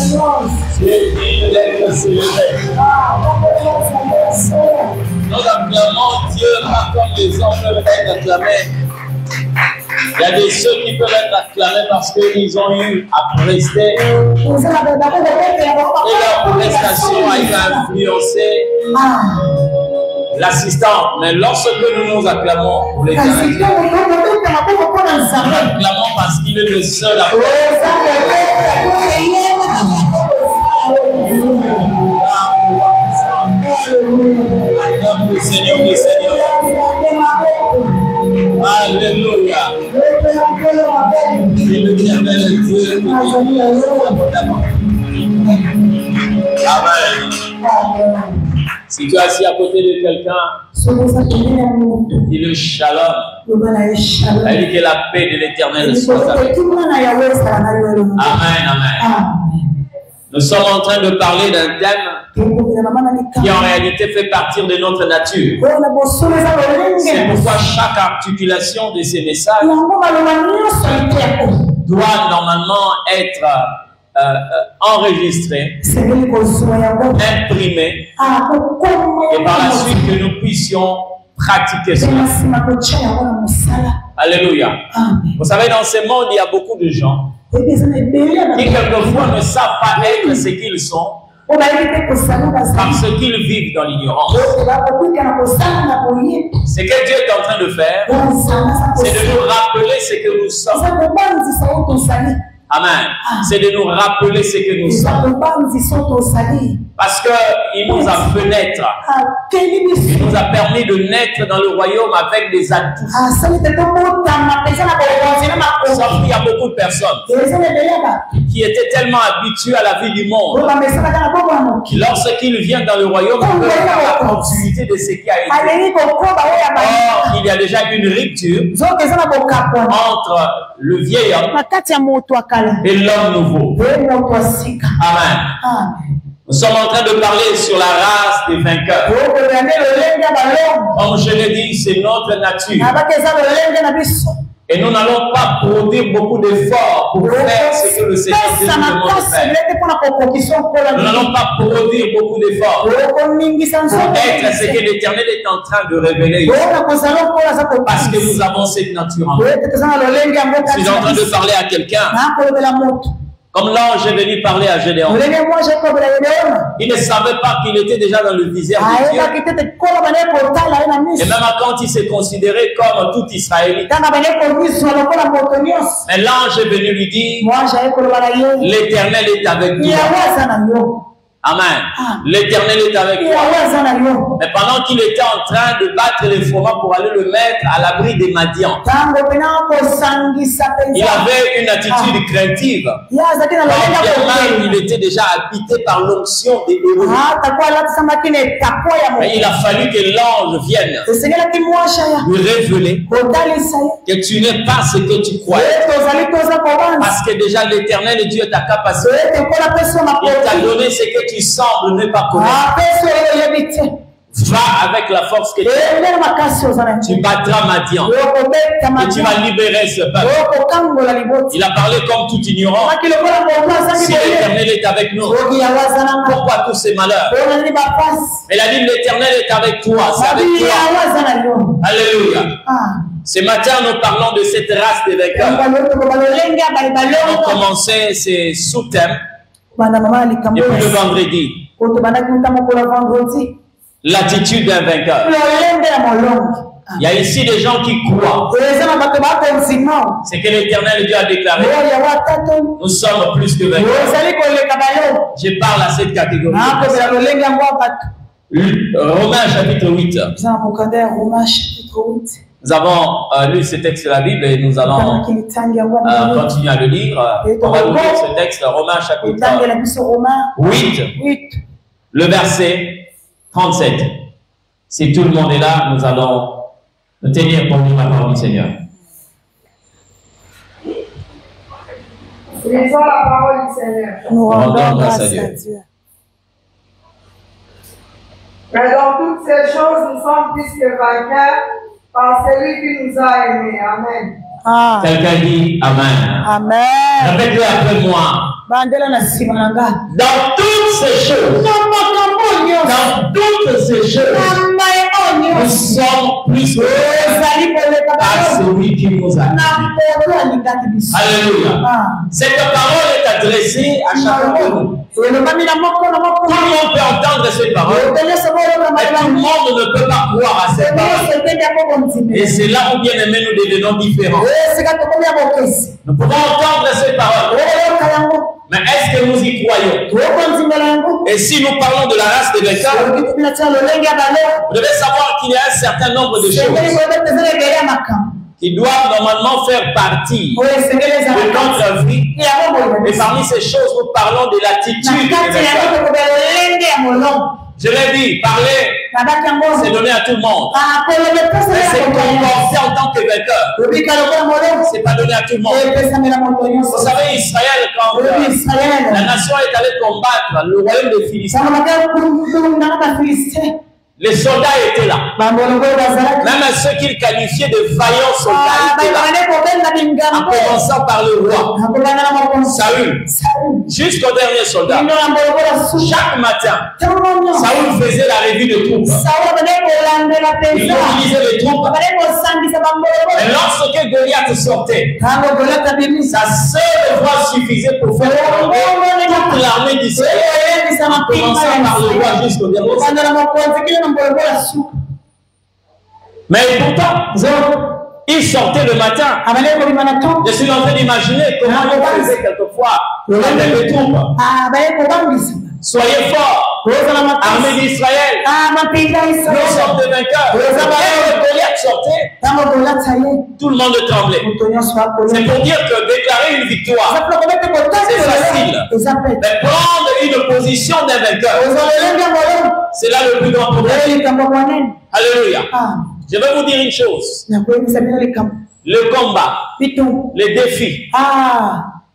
C'est digne d'être célébré. Nous acclamons Dieu pas comme les hommes peuvent être acclamés. Il y a des ceux qui peuvent être acclamés parce qu'ils ont eu à prester. Et leur prestation a été influencée l'assistant. Mais lorsque nous nous acclamons pour l'éternité, nous acclamons parce qu'il est le seul à faire. Le Seigneur, le Seigneur. Alléluia. Et le bienvenu Dieu. Amen. Si tu es assis à côté de quelqu'un, dis le shalom. Elle dit que la paix de l'Éternel soit avec vous. Amen, amen. Nous sommes en train de parler d'un thème qui en réalité fait partie de notre nature. C'est pourquoi chaque articulation de ces messages doit normalement être enregistrée, imprimée, et par la suite que nous puissions pratiquer cela. Alléluia. Vous savez, dans ce monde, il y a beaucoup de gens qui quelquefois ne savent pas être ce qu'ils sont parce qu'ils vivent dans l'ignorance. Ce que Dieu est en train de faire, c'est de nous rappeler ce que nous sommes. Amen. C'est de nous rappeler ce que nous sommes. Parce qu'il nous a fait naître. Il nous a permis de naître dans le royaume avec des atouts. Sauf qu'il y a beaucoup de personnes qui étaient tellement habituées à la vie du monde. Lorsqu'ils viennent dans le royaume, ils peuvent faire la continuité de ce qui a été. Or, il y a déjà une rupture entre le vieil homme et l'homme nouveau. Amen. Nous sommes en train de parler sur la race des vainqueurs. Comme je l'ai dit, c'est notre nature. Et nous n'allons pas produire beaucoup d'efforts pour faire ce que le Seigneur nous demande de faire. Nous n'allons pas produire beaucoup d'efforts pour être ce que l'Éternel est en train de révéler ici. Parce que nous avons cette nature en nous. Je suis en train de parler à quelqu'un. Comme l'ange est venu parler à Gédéon. Il ne savait pas qu'il était déjà dans le viseur de Dieu. Et même quand il s'est considéré comme tout Israélite. Mais l'ange est venu lui dire, l'Éternel est avec toi. Amen. L'Éternel est avec toi. Mais pendant qu'il était en train de battre les froment pour aller le mettre à l'abri des Madians, il avait une attitude craintive. Il était déjà habité par l'onction des héros. Mais il a fallu que l'ange vienne lui révéler que tu n'es pas ce que tu crois. Parce que déjà l'Éternel Dieu t'a capacité. Il t'a donné ce que tu sembles ne pas connaître. Va avec la force que tu as. Tu battras Madian. Et tu vas libérer ce peuple. Il a parlé comme tout ignorant. Si l'Éternel est avec nous, pourquoi tous ces malheurs? Mais il a dit l'Éternel est avec toi. C'est avec toi. Alléluia. Ce matin, nous parlons de cette race des vainqueurs. On commençait ces sous-thèmes depuis le vendredi. L'attitude d'un vainqueur. Il y a ici des gens qui croient. C'est que l'Éternel Dieu a déclaré. Nous sommes plus que vainqueurs. Je parle à cette catégorie. Romains chapitre 8. Nous avons lu ce texte de la Bible et nous allons continuer à le lire. On va lire ce texte, Romains chapitre 8, le verset 37. Si tout le monde est là, nous allons nous tenir pour nous la parole du Seigneur. Lisons la parole du Seigneur. Nous rendons grâce à Dieu. Mais dans toutes ces choses, nous sommes plus que vainqueurs par celui qui nous a aimés. Amen. Quelqu'un dit Amen. Amen. Répétez après moi. Dans toutes ces choses, nous sommes plus que par celui qui nous a. Alléluia. Cette parole est adressée à chacun de nous. Tout le monde peut entendre ces paroles, mais tout le monde ne peut pas croire à ces paroles. Et c'est là où, bien aimé, nous devenons différents. Nous pouvons entendre ces paroles, mais est-ce que nous y croyons? Et si nous parlons de la race des vainqueurs, vous devez savoir qu'il y a un certain nombre de choses qui doivent normalement faire partie de notre vie. Et parmi ces choses, nous parlons de l'attitude des vainqueurs. Je l'ai dit, parler, c'est donner à tout le monde. Mais c'est comporter en tant que vainqueur. C'est pas donner à tout le monde. Vous savez, Israël, quand la nation est allée combattre le royaume des Philistins, les soldats étaient là. Même ceux qu'ils qualifiaient de vaillants soldats étaient là. En commençant par le roi Saül, jusqu'au dernier soldat. Chaque matin, Saül faisait la revue de troupes. Il mobilisait les troupes. Et lorsque Goliath sortait, sa seule voix suffisait pour faire toute l'armée d'Israël, en commençant par le roi jusqu'au dernier soldat. Mais pourtant, il sortait le matin. Je suis en train d'imaginer comment il faisait quelquefois avec les troupes. Soyez forts, armée d'Israël. Nous sommes des vainqueurs. Quand Goliath sortait, tout le monde tremblait. C'est pour dire que déclarer une victoire, c'est facile. Mais prendre une position d'un vainqueur, c'est là le plus grand problème. Alléluia. Je vais vous dire une chose. Le combat, les défis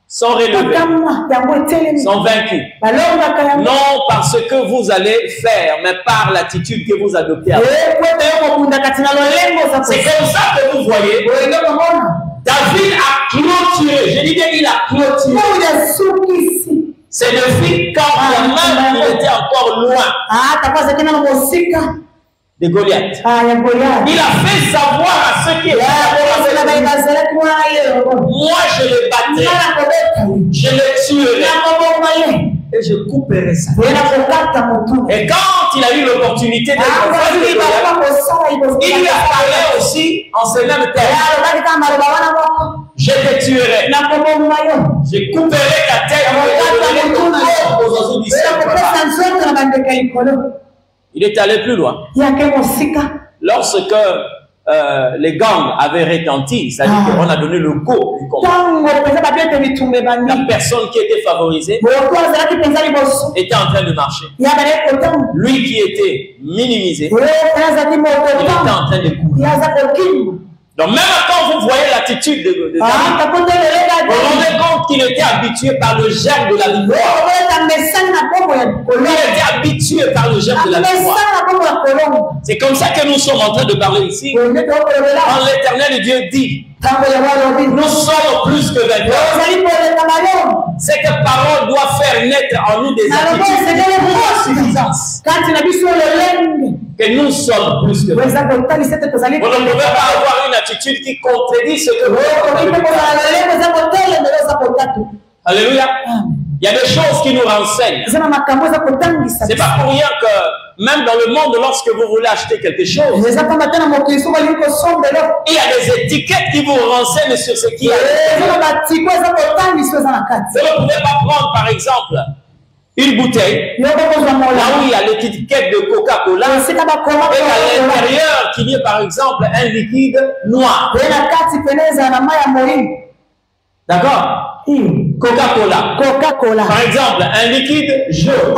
sont relevés, sont vaincus. Non parce que vous allez faire, mais par l'attitude que vous adoptez. C'est comme ça que vous voyez. David a clôturé. Je dis bien il a clôturé. C'est depuis quand même il était encore loin de Goliath. Il a fait savoir à ceux qui étaient moi je le battrai, je le tuerai et je couperai ça. Et quand il a eu l'opportunité de il lui a parlé aussi en ces mêmes termes. Je te tuerai, je couperai ta tête aux oiseaux du ciel. Il est allé plus loin. Lorsque les gangs avaient retenti, c'est-à-dire qu'on a donné le go du combat, la personne qui était favorisée était en train de marcher. Lui qui était minimisé, il était en train de courir. Donc même quand vous voyez l'attitude de David, vous vous rendez compte qu'il était habitué par le germe de la victoire. Il était habitué par le germe de la victoire. C'est comme ça que nous sommes en train de parler ici. Quand l'Éternel Dieu dit, nous sommes plus que vainqueurs. Cette parole doit faire naître en nous des attitudes de suffisance. Que nous sommes plus que vainqueurs. Vous ne pouvez pas avoir une attitude qui contredit ce que vous faites. Alléluia. Il y a des choses qui nous renseignent. C'est pas pour rien que même dans le monde, lorsque vous voulez acheter quelque chose, il y a des étiquettes qui vous renseignent sur ce qui est. Vous ne pouvez pas prendre, par exemple, une bouteille, là où il y a l'étiquette de Coca-Cola, et à l'intérieur qu'il y ait par exemple un liquide noir. D'accord? Coca-Cola. Par exemple, un liquide jaune.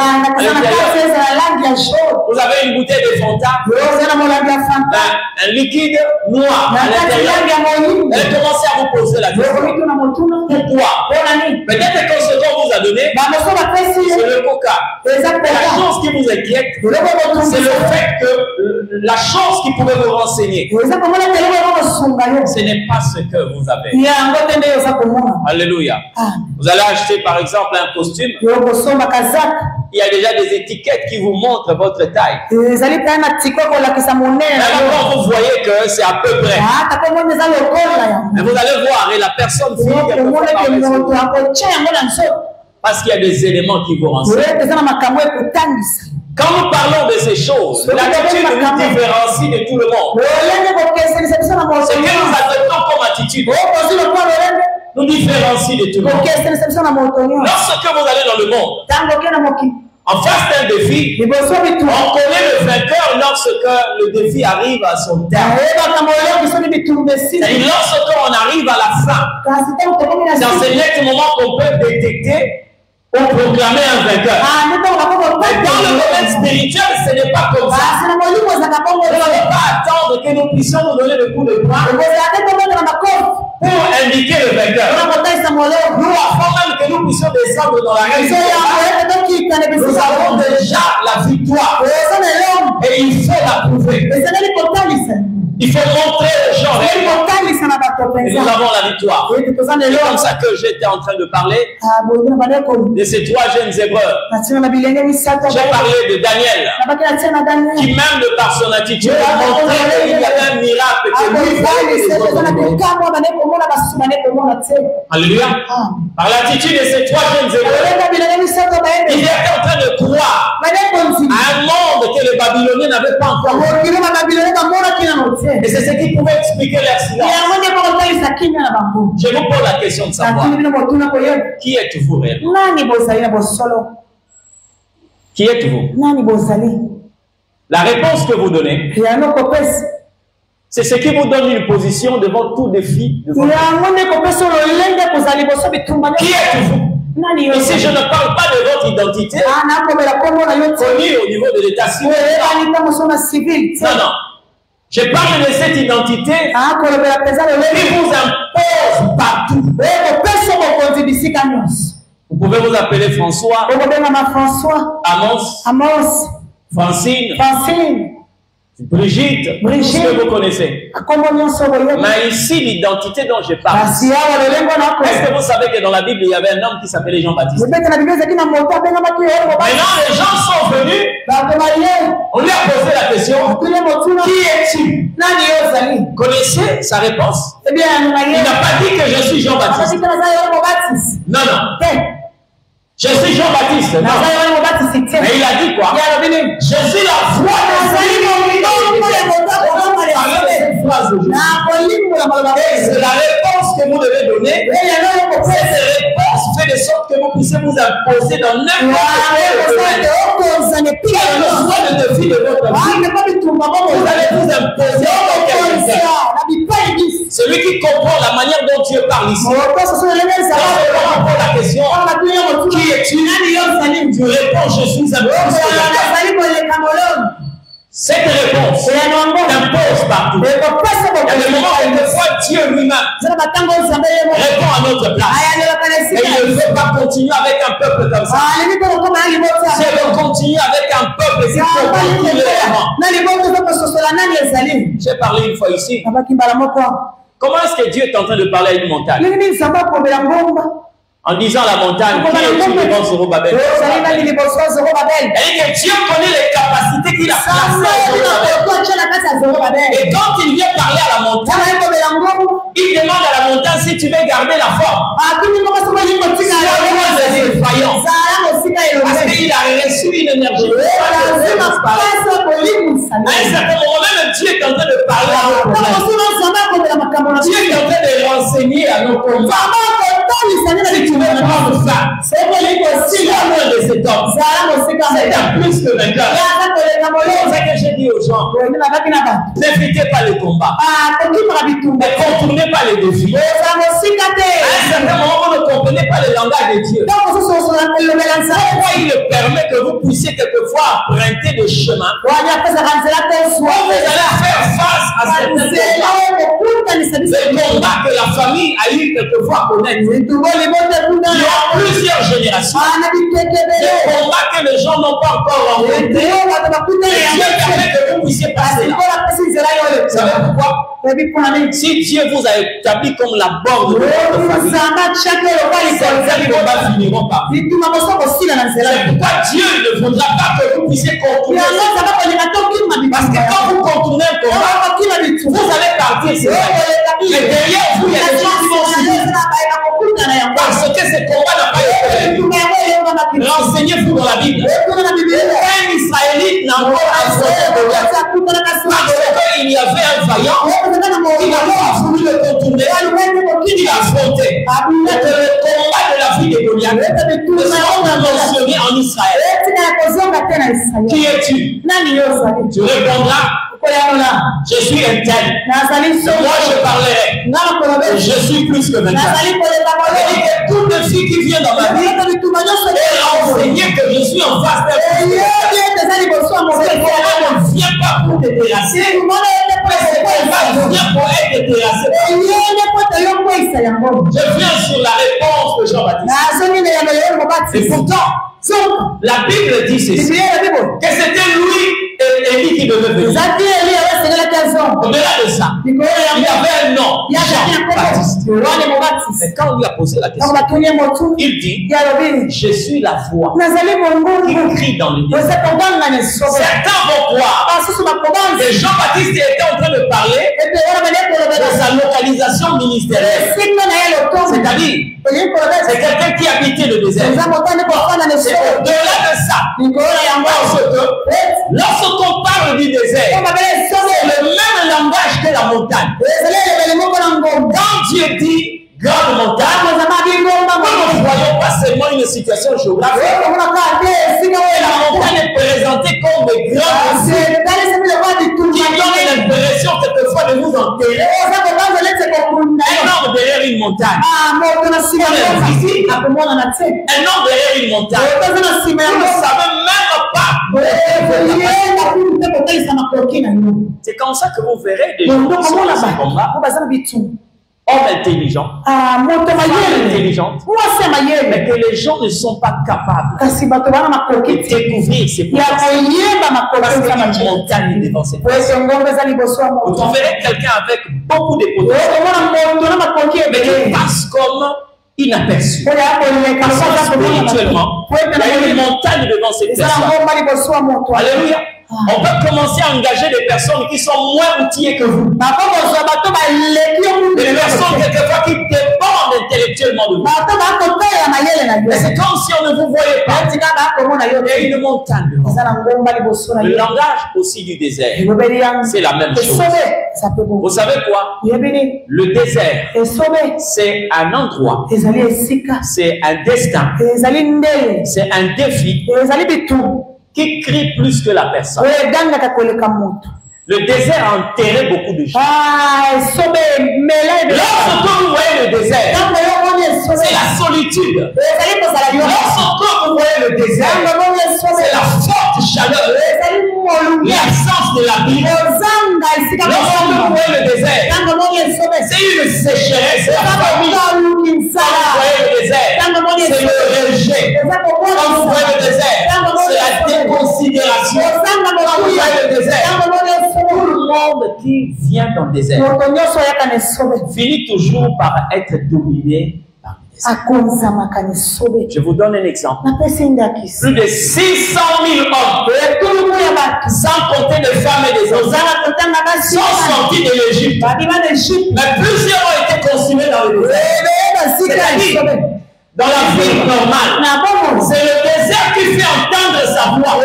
Vous avez une bouteille de Fanta, un liquide noir à l'intérieur. Elle commence à vous poser la question. Pourquoi? Peut-être que ce qu'on vous a donné, ce le coca. La chose qui vous inquiète, c'est le fait que la chose qui pouvait vous renseigner, ce n'est pas ce que vous avez. Alléluia. Vous allez acheter par exemple un costume. Il y a déjà des étiquettes qui vous montrent votre taille. Mais quand vous voyez que c'est à peu près, mais vous allez voir et la personne finit parce qu'il y a des éléments qui vous renseignent. Quand nous parlons de ces choses, l'attitude nous différencie de tout le monde. Ce que nous adoptons comme attitude nous différencie de tout le monde. Lorsque vous allez dans le monde, en face d'un défi, on connaît le vainqueur lorsque le défi arrive à son terme. Et lorsqu'on arrive à la fin, dans ce net moment qu'on peut détecter ou proclamer un vainqueur. Mais dans le domaine spirituel, ce n'est pas comme ça. On ne va pas attendre que nous puissions nous donner le coup de poing pour indiquer le vainqueur. Nous, avant même que nous puissions descendre dans la région, nous avons déjà la victoire. Et il faut la prouver. Il faut montrer aux gens. Et nous avons la victoire. C'est comme ça que j'étais en train de parler de ces trois jeunes Hébreux. J'ai parlé de Daniel, qui même de par son attitude montrait qu'il y avait un miracle que lui faisait les autres. Alléluia. Par l'attitude de ces trois jeunes Hébreux, ils étaient en train de croire à un monde que les Babyloniens n'avaient pas encore. Et c'est ce qui pouvait expliquer leur silence. Je vous pose la question de savoir, qui êtes-vous réellement? Qui êtes-vous? La réponse que vous donnez, c'est ce qui vous donne une position devant tout défi. Qui êtes-vous? Ici, je ne parle pas de votre identité connue au niveau de l'état civil. Non, non. Je parle de cette identité qui vous impose partout. Vous pouvez vous appeler François, Amos, Francine, Brigitte, ce que vous connaissez. Mais ici, l'identité dont je parle. Est-ce que vous savez que dans la Bible, il y avait un homme qui s'appelait Jean-Baptiste? Maintenant, les gens sont venus, on lui a posé la question, qui es-tu? Connaissez sa réponse? Il n'a pas dit que je suis Jean-Baptiste. Non, non. Je suis Jean-Baptiste. Mais il a dit quoi? Je suis la voix de c'est la réponse que vous devez donner. Cette réponse fait de sorte que vous puissiez vous imposer dans n'importe quel défi de votre vie. Vous allez vous imposer. Celui qui comprend la manière dont Dieu parle ici. On pose la question, qui es-tu? Tu réponds, je suis un Cette réponse t'impose partout. Il y a des moments où des fois Dieu lui-même répond à notre place. Et il ne veut pas continuer avec un peuple comme ça. Dieu veut continuer avec un peuple qui comprend qui il est. J'ai parlé une fois ici. Comment est-ce que Dieu est en train de parler à une montagne? En disant la montagne, qui est-tu devant Zorobabel? Et que Dieu connaît les capacités qu'il a placées à Zorobabel. Et quand il vient parler à la montagne, il demande à la montagne si tu veux garder la forme. Parce qu'il a reçu une énergie. À un certain moment, même Dieu est en train de parler à nos problèmes. Dieu est en train de renseigner à nos problèmes. Si tu veux prendre ça, c'est loin de cet homme. C'est un plus que vainqueur. C'est ça que j'ai dit aux gens. N'évitez pas les combats. Ne contournez pas les défis. À un certain moment, vous ne comprenez pas le langage de Dieu. Pourquoi il permet que vous puissiez quelquefois emprunter des chemins où vous allez faire face à certains combats que la famille a eu quelquefois à connaître. Il y a plusieurs générations. Des combats que les gens n'ont pas encore rencontrés, Dieu permet que vous puissiez passer là. Vous savez pourquoi? Si Dieu vous a établi comme la borne de votre famille, certains combats finiront par vous. C'est pourquoi Dieu ne voudra pas que vous puissiez contourner. Parce que quand vous contournez un combat, vous allez partir. Mais derrière vous, il y a des gens qui vont subir. Parce que ce combat n'a pas été fait. Renseignez-vous dans la Bible. Un Israélite n'a pas affronté Goliath. Parce qu'il y avait un vaillant. Il n'a pas voulu le contourner. Il a affronté. Le combat de la vie de Goliath est mentionné en Israël. Qui es-tu? Tu répondras. Je suis un tel. Moi je parlerai. Je suis plus que 24. C'est-à-dire que toute fille qui vient dans ma vie est enseignée que je suis en face d'elle. Ne viens pas pour te terrasser. Je viens pour être terrassé. Je viens sur la réponse de Jean-Baptiste. Et pourtant, la Bible dit ceci, que c'était lui et Élie qui devaient venir. Au-delà de ça, il avait un nom, Jean-Baptiste. Mais quand on lui a posé la question, il dit, je suis la voix qui crie dans le désert. Certains vont croire que Jean-Baptiste était en train de parler de sa localisation ministérielle. C'est-à-dire, c'est quelqu'un qui habitait le désert. C'est au-delà de ça. Lorsqu'on parle du désert, c'est le même langage que la montagne. Quand Dieu dit grande montagne, nous ne voyons pas seulement une situation géographique. La montagne est présentée comme des grandes qui donnent l'impression quelquefois de vous enterrer. Un homme derrière une montagne. Un homme derrière une montagne. Vous ne savez même pas. C'est comme ça que vous verrez des gens qui sont dans ce combat. Homme intelligent, femme intelligente, mais que les gens ne sont pas capables de découvrir ces potentiels. Parce qu'il y a une montagne devant cette personne. Vous verrez quelqu'un avec beaucoup de potentiel, mais qui passe comme inaperçu. Parce que spirituellement, il y a une montagne devant cette personne. Alléluia. On peut commencer à engager des personnes qui sont moins outillées que vous. Des personnes quelquefois qui dépendent intellectuellement de vous. Mais c'est comme si on ne vous voyait pas. Il y a une montagne devant. Le langage aussi du désert, c'est la même chose. Vous savez quoi? Le désert, c'est un endroit, c'est un destin, c'est un défi qui crie plus que la personne. Le désert a enterré beaucoup de gens. Lorsque vous voyez le désert, c'est la solitude. Lorsque vous voyez le désert, c'est la forte chaleur, l'absence de la vie. Lorsque vous voyez le désert, c'est une sécheresse. La famille. Quand vous voyez le désert, c'est le rejet. Quand vous voyez le désert, c'est la déconsidération. Quand vous voyez le désert, tout le monde qui vient dans le désert finit toujours par être dominé par le désert. Je vous donne un exemple. Plus de 600 000 hommes, sans compter des femmes et des hommes, sont sortis de l'Égypte. Mais plusieurs ont été consumés dans le désert. C'est-à-dire, dans la vie normale, c'est le désert qui fait entendre sa voix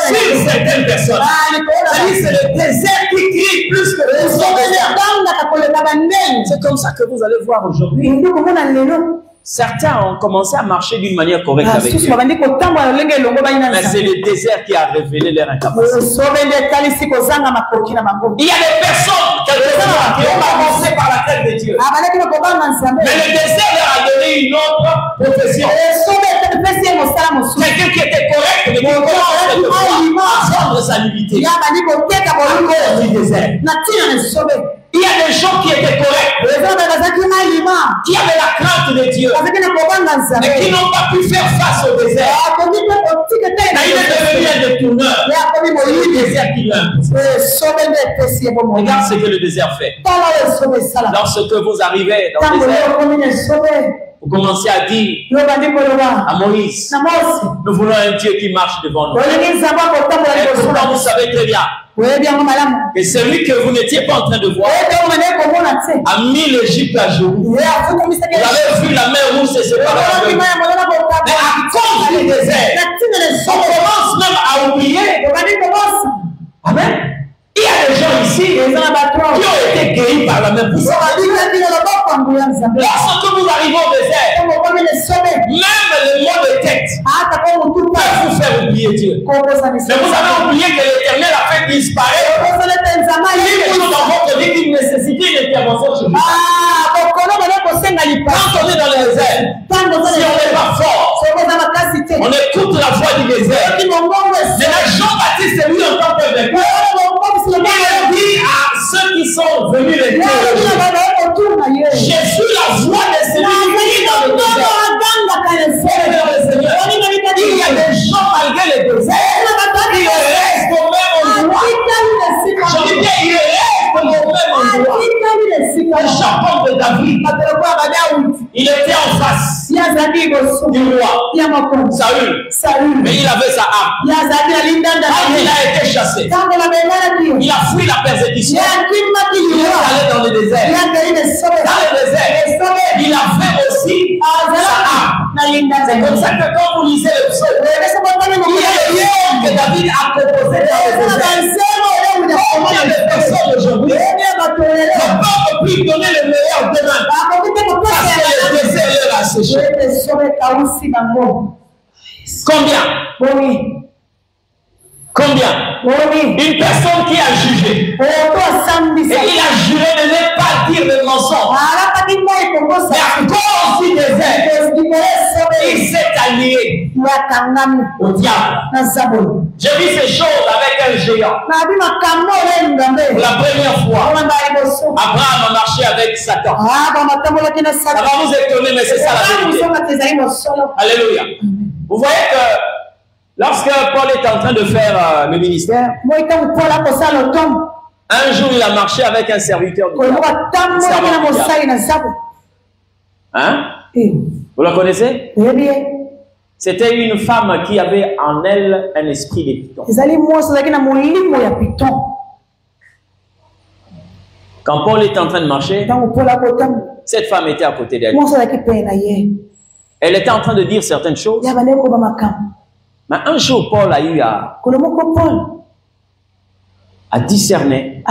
sur certaines personnes. C'est le désert qui crie plus que les autres. C'est comme ça que vous allez voir aujourd'hui. Certains ont commencé à marcher d'une manière correcte avec Dieu. Mais c'est le désert qui a révélé leur incapacité. Il y a des personnes qui ont commencé par la tête de Dieu. Mais le désert leur a donné une autre profession. Quelqu'un qui était correct, mais qui commence à prendre sa nullité. À cause du désert. Il y a des gens qui étaient corrects, qui avaient la crainte de Dieu, mais qui n'ont pas pu faire face au désert. Mais il est devenu un détourneur. Le désert qui l'a imposé. Regarde ce que le désert fait. Lorsque vous arrivez dans le désert, vous commencez à dire à Moïse, nous voulons un Dieu qui marche devant nous. Et pourtant, vous savez très bien que celui que vous n'étiez pas en train de voir a mis l'Égypte à genoux. Vous avez vu la mer rouge se séparer en deux. Mais à cause du désert, on commence même à oublier. Amen. Il y a des gens ici qui ont été guéris par la même puissance. Lorsque vous arrivez au désert, même le mot de tête peut vous faire oublier Dieu. Mais vous avez oublié que l'Éternel a fait disparaître quelque chose dans votre vie qui nécessitait une intervention chez vous. Quand on est dans le désert, si on n'est pas fort, on écoute la voix du désert. Maintenant, Jean-Baptiste est lui en tant que vainqueur. Il a dit à ceux qui sont venus les terres, je suis la voix de celui qui est dans le désert. Il y a des gens malgré le désert, ils restent au même endroit. Je dis bien, ils restent au même endroit. Le chapon de David, il était en face du roi Saül, mais il avait sa arme. Quand il a été chassé, il a fui la persécution. Il est allé dans le désert. Dans le désert, il avait aussi sa arme. C'est comme ça que quand vous lisez le psaume, il y a le livre que David a proposé dans le désert. Combien de personnes aujourd'hui ne peuvent plus donner le meilleur demain parce que le désert leur a séché. Combien? Combien? Une personne qui a jugé et il a juré de ne pas dire de mensonge. Mais à cause du désert, il s'est allié au diable. J'ai vu ces choses avec un géant. Pour la première fois, Abraham a marché avec Satan. Ça va vous étonner, mais c'est ça la vérité. Alléluia. Vous voyez que lorsque Paul est en train de faire le ministère, un jour il a marché avec un serviteur du diable. Hein? Vous la connaissez? C'était une femme qui avait en elle un esprit de python. Quand Paul était en train de marcher, cette femme était à côté d'elle. Elle était en train de dire certaines choses. Mais un jour, Paul a eu à discerner.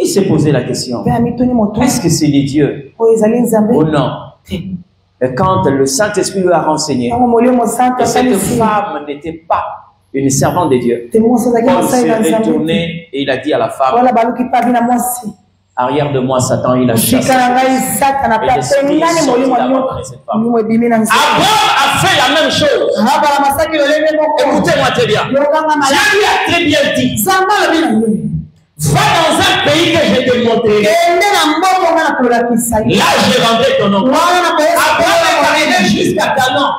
Il s'est posé la question, est-ce que c'est des dieux? Oh non. Et quand le Saint-Esprit lui a renseigné que cette femme n'était pas une servante de Dieu, Paul s'est retourné et il a dit à la femme, arrière de moi, Satan, il a chassé. Abraham a fait la même chose. Écoutez-moi très bien. Dieu lui a très bien dit, va dans un pays que je te montrerai. Là, je rendrai ton nom. Abraham est arrivé jusqu'à Canaan.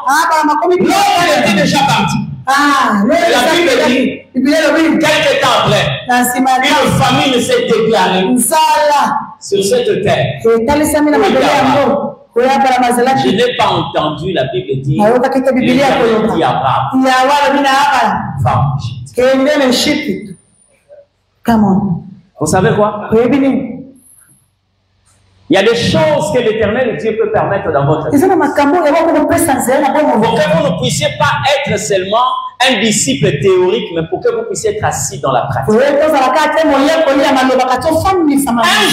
L'homme était déjà parti. La Bible dit, quelques temps après, une famine s'est déclarée sur cette terre. Je n'ai pas entendu la Bible dire, dit Abraham, vous savez quoi? Il y a des choses que l'Éternel Dieu peut permettre dans votre vie. Pour que vous ne puissiez pas être seulement un disciple théorique, mais pour que vous puissiez être assis dans la pratique. Un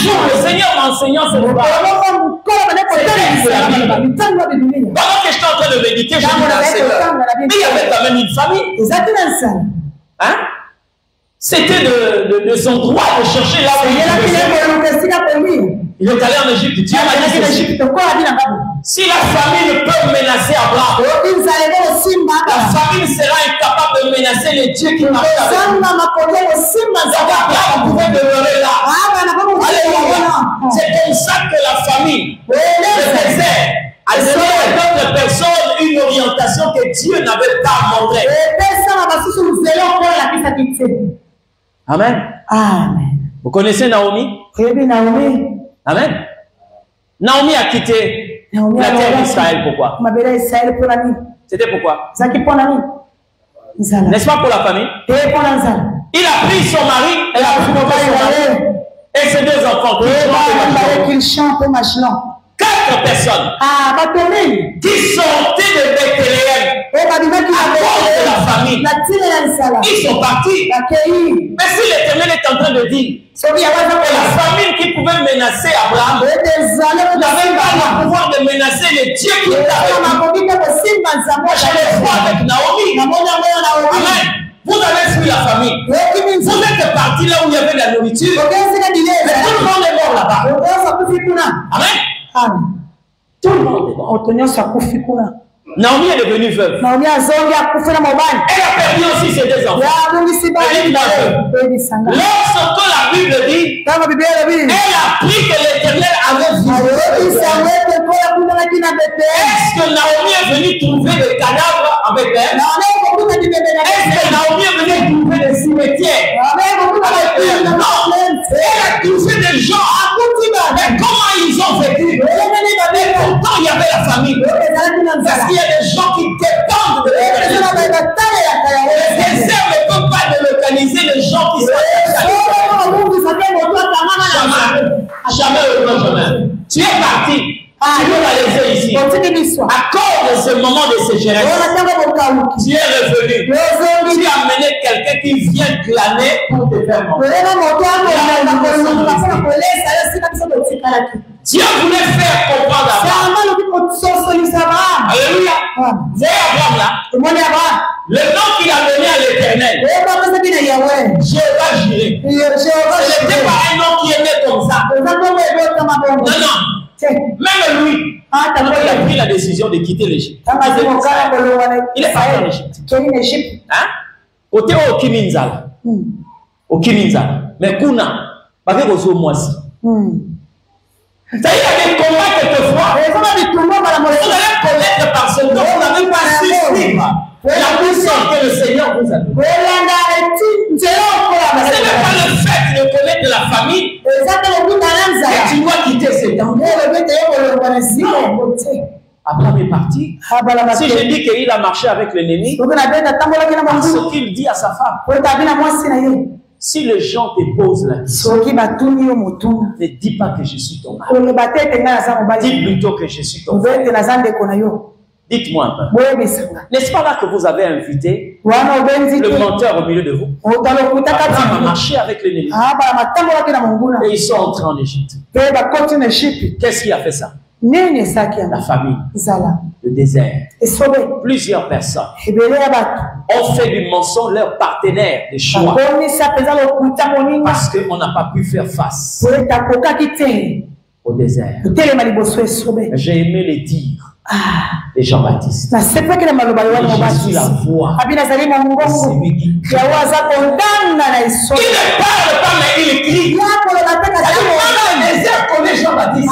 jour, le Seigneur m'a enseigné ce soir. Pendant que j'étais en train de méditer, je me disais, mais il y avait quand même une famille. Hein? C'était de son droit de chercher là où il est allé en Égypte. Dieu m'a dit ceci. Si la famine peut menacer Abraham, la famine sera incapable de menacer les dieux qui marchent avec nous. Abraham pouvait demeurer là. Alléluia. C'est comme ça que la famille, le désert, a donné à d'autres personnes une orientation que Dieu n'avait pas montrée. Amen. Amen. Vous connaissez Naomi? Amen. Naomi a quitté la terre d'Israël. Pourquoi? C'était pourquoi? N'est-ce pas pour la famille? Il a pris son mari, elle a pris son mari et ses deux enfants qui chantent au Machelon. 4 personnes qui sortaient de Bethléem à cause de la famille. Ils sont partis. Mais si l'Éternel est en train de dire que la famine qui pouvait menacer Abraham n'avait pas le pouvoir de menacer les dieux qui étaient avec lui. J'allais voir avec Naomi. Amen. Vous avez fui la famille. Vous êtes partis là où il y avait de la nourriture. Mais tout le monde est mort là-bas. Amen. Tout le monde est mort. Naomi est devenue veuve. Elle a perdu aussi ses deux enfants. Lorsque la Bible dit, elle a appris que l'Éternel avait vu. Est-ce que Naomi est venue trouver des cadavres avec elle? Est-ce que Naomi est venue trouver des cimetières avec elle? Non. Elle a trouvé des gens. Mais comment ils ont vécu? Et pourtant il y avait la famille. Parce qu'il y a des gens qui dépendent de l'Éternel. Le désert ne peut pas délocaliser les gens qui sont jamais. Tu es parti. Tu veux la laisser ici. À cause de ce moment de sécheresse, tu es revenu. Tu as amené quelqu'un qui vient glaner pour te faire manger. Dieu voulait faire comprendre à Abraham. Alléluia. C'est Abraham là. Le nom qu'il a donné à l'Éternel, Jéhovah Jireh. Ce n'était pas un nom qui est né comme ça. Non, non. Même lui, il a pris la décision de quitter l'Égypte. Il est parti en Égypte. Côté au Kiminzala. Au Kiminzala. Mais Kuna, avec aux mois-ci. Ça y est, il y a des combats quelquefois. Vous allez connaître par ce nom, vous n'avez pas su suivre la puissance que le Seigneur vous a donnée. Ce n'est pas le fait de connaître la famille que tu dois quitter cet endroit. Non. Abraham est parti. Si je dis qu'il a marché avec l'ennemi, ce qu'il dit à sa femme. Si les gens te posent la question, ne dis pas que je suis ton mari. Dis plutôt que je suis ton frère. Dites-moi un peu. N'est-ce pas là que vous avez invité le menteur au milieu de vous? Abraham a marché avec l'ennemi. Et ils sont entrés en Égypte. Qu'est-ce qui a fait ça? La famine, le désert. Plusieurs personnes ont fait du mensonge leur partenaire de choix parce qu'on n'a pas pu faire face au désert. J'ai aimé les dires de Jean-Baptiste. Je suis la voix de celui qui crie. Il ne parle pas, mais il crie. Même le désert connaît Jean-Baptiste.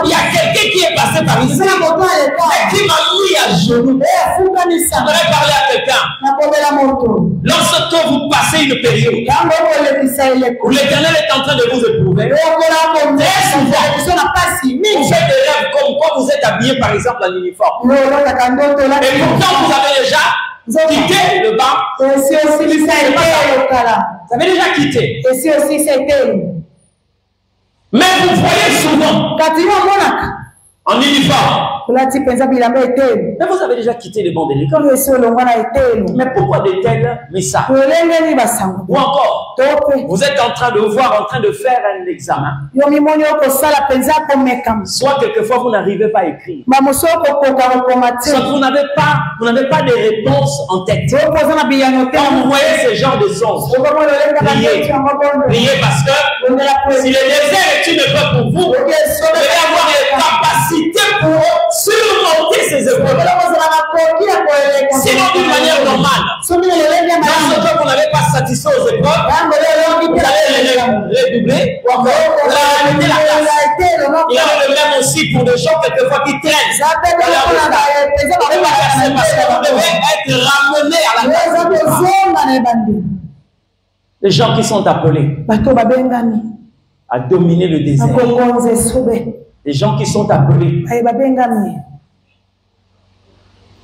Il y a quelqu'un qui est passé par ici et qui m'a mis à genoux. Je voudrais parler à quelqu'un. Lorsque vous passez une période où l'Éternel est en train de vous éprouver, très souvent, vous faites des rêves comme quoi vous êtes habillé par exemple en uniforme. Et pourtant vous avez déjà quitté le banc. Vous avez déjà quitté. Mais vous voyez souvent en uniforme. Mais vous avez déjà quitté le banc de l'école. Mais pourquoi de tels messages? Ou encore, vous êtes en train de voir, en train de faire un examen. Soit quelquefois vous n'arrivez pas à écrire. Soit vous n'avez pas de réponses en tête. Quand vous voyez ce genre de choses, priez. Priez parce que si le désert est une épreuve pour vous, vous devez avoir les capacités pour surmonter ces épreuves. Sinon, d'une manière normale, Dans ce que vous n'avez pas satisfait aux épreuves, vous allez les redoubler. Il avait le même aussi pour des gens quelquefois qui traînent. Parce que vous devez être ramenés à la terre. Les gens qui sont appelés à dominer le désert. Les gens qui sont appelés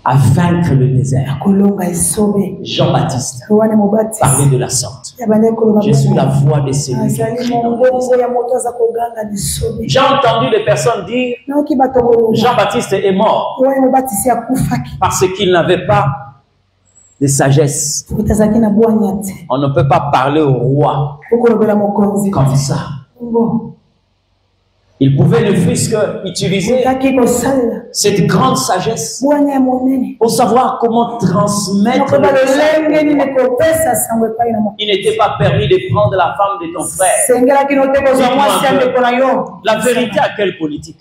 à vaincre le désert. Jean-Baptiste parlait de la sorte. Je suis la voix de celui qui crie dans le désert. J'ai entendu des personnes dire Jean-Baptiste est mort parce qu'il n'avait pas de sagesse. On ne peut pas parler au roi comme ça. Il pouvait ne fût-ce qu'utiliser cette grande sagesse pour savoir comment transmettre le message. Il n'était pas permis de prendre la femme de ton frère. La vérité à quelle politique?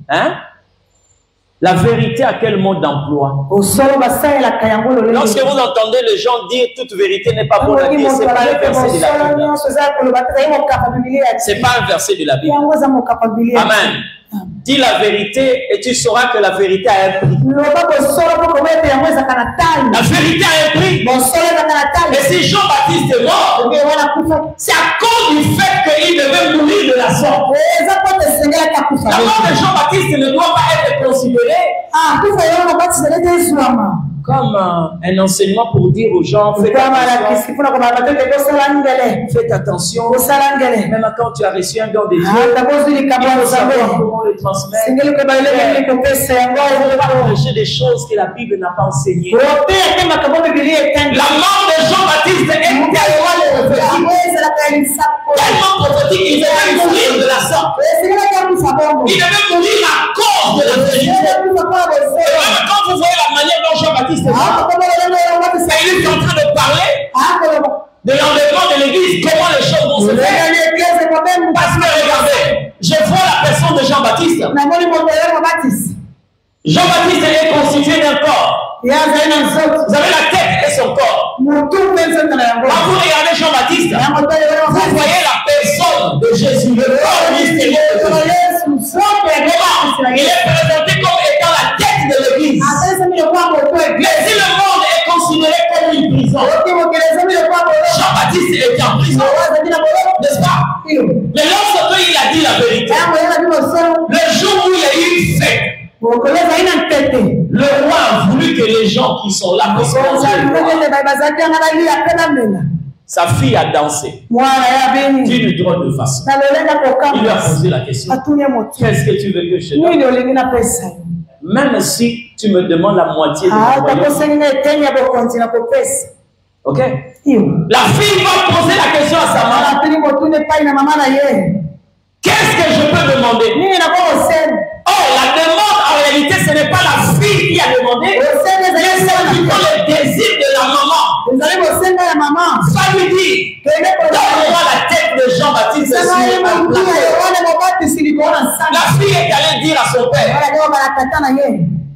Hein? La vérité à quel mode d'emploi? Lorsque vous entendez les gens dire toute vérité n'est pas bonne à dire, ce n'est pas un verset de la Bible. Ce n'est pas un verset de la Bible. Amen. Dis la vérité et tu sauras que la vérité a un prix. La vérité a un prix. Et si Jean-Baptiste est mort, c'est à cause du fait qu'il devait mourir de la sorte. La mort de Jean-Baptiste ne doit pas être considérée comme un enseignement pour dire aux gens, faites attention, même quand tu as reçu un don de Dieu, il faut savoir comment le transmettre. Il ne faut pas prêcher des choses que la Bible n'a pas enseignées. La mort de Jean-Baptiste est tellement prophétique, il devait mourir de la sorte. Il devait mourir à cause de la vérité. Et même quand vous voyez la manière dont Jean-Baptiste est mort, il est en train de parler de l'enlèvement de l'église, comment les choses vont se faire. Parce que regardez, je vois la personne de Jean-Baptiste. Jean-Baptiste est constitué d'un corps. Vous avez la tête et son corps. Quand vous regardez Jean-Baptiste, vous voyez la personne de Jésus, le corps mystérieux de Jésus. Il est présenté comme étant la tête de l'église. Mais si le monde est considéré comme une prison, Jean-Baptiste était en prison, n'est-ce pas? Mais lorsque il a dit la vérité, le jour où il y a eu une fête, le roi a voulu que les gens qui sont là puissent sa fille a dansé d'une drôle de façon. Il lui a posé la question, qu'est-ce que tu veux que je te donne? Même si tu me demandes la moitié de mon royaume. Ok? La fille va poser la question à sa maman. Qu'est-ce que je peux demander? Oh, la demande en réalité, ce n'est pas la fille qui a demandé, mais c'est plutôt le désir de la maman. Ça lui dit, donne-moi la tête de Jean-Baptiste. La fille est allée dire à son père,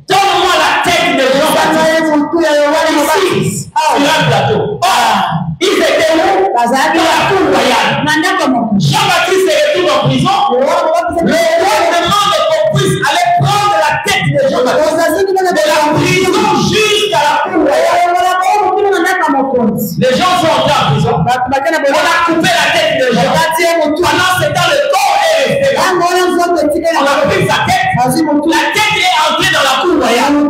donne-moi la tête de Jean-Baptiste. Ici, sur un plateau. Ils étaient où? Dans la cour royale. Jean-Baptiste est retourné en prison. Le roi demande qu'on puisse aller prendre la tête de Jean-Baptiste de la prison jusqu'à la cour royale. Les gens sont entrés en prison. On a coupé la tête de Jean. Pendant ce temps, le corps est resté là. On a pris sa tête. La tête est entrée dans la cour royale. On vous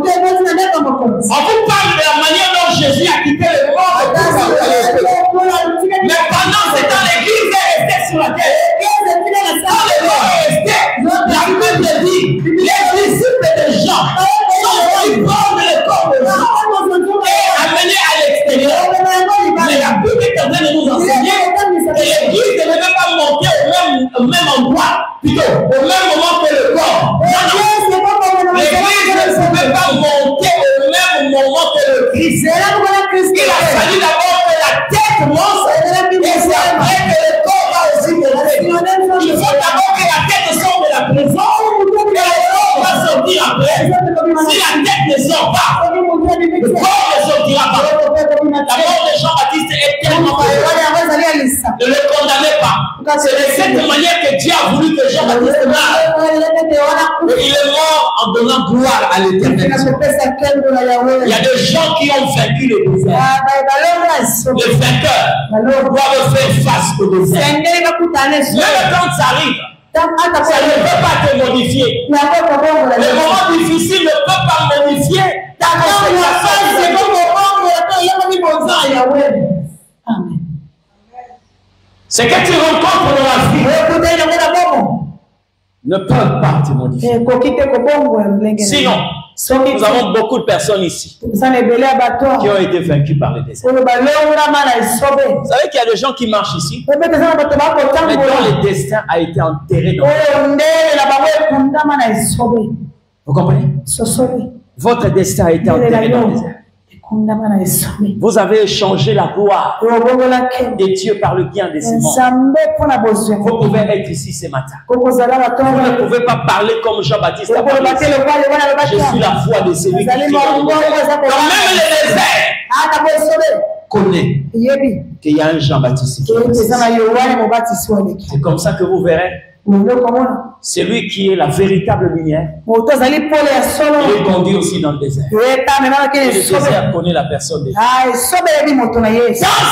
parle de la manière dont Jésus a quitté le corps. Mais pendant ce temps, l'église est restée sur la terre. Quand le corps est resté, la Bible dit, les disciples de Jean sont venus prendre le corps de Jean et amener à l'extérieur. Mais la Bible est en train de nous enseigner que l'église ne devait pas monter au même endroit, plutôt au même moment que le corps. L'église ne pouvait pas monter au même moment que le Christ. Il a fallu d'abord que la tête monte et c'est après que le corps va aussi monter. Il faut d'abord que la tête sorte de la prison et le corps va sortir après. Si la tête ne sort pas, le corps mort de Jean-Baptiste est tellement forte. Ne le condamnez pas. C'est de cette manière que Dieu a voulu que Jean-Baptiste meure. Et il est mort en donnant gloire à l'Éternel. Il y a des gens qui ont vaincu le désert. Les vainqueurs doivent faire face au désert. Même quand ça arrive, ça ne peut pas te modifier. Les moments difficiles ne peuvent pas modifier ta ce que tu rencontres dans la vie ne peuvent pas te modifier. Sinon, nous avons beaucoup de personnes ici qui ont été vaincues par le désert. Vous savez qu'il y a des gens qui marchent ici, mais dont le destin a été enterré dans le désert. Vous comprenez? Votre destin a été enterré dans le désert. Vous avez échangé la gloire de Dieu par le bien de ses morts. Vous pouvez être ici ce matin. Vous ne pouvez pas parler comme Jean-Baptiste a parlé. Je suis la foi de celui qui crie dans le désert. Donc même le désert connaît qu'il y a un Jean-Baptiste. C'est comme ça que vous verrez. C'est lui qui est la véritable lumière. Il est conduit aussi dans le désert. Et le désert connaît la personne de Dieu. Dans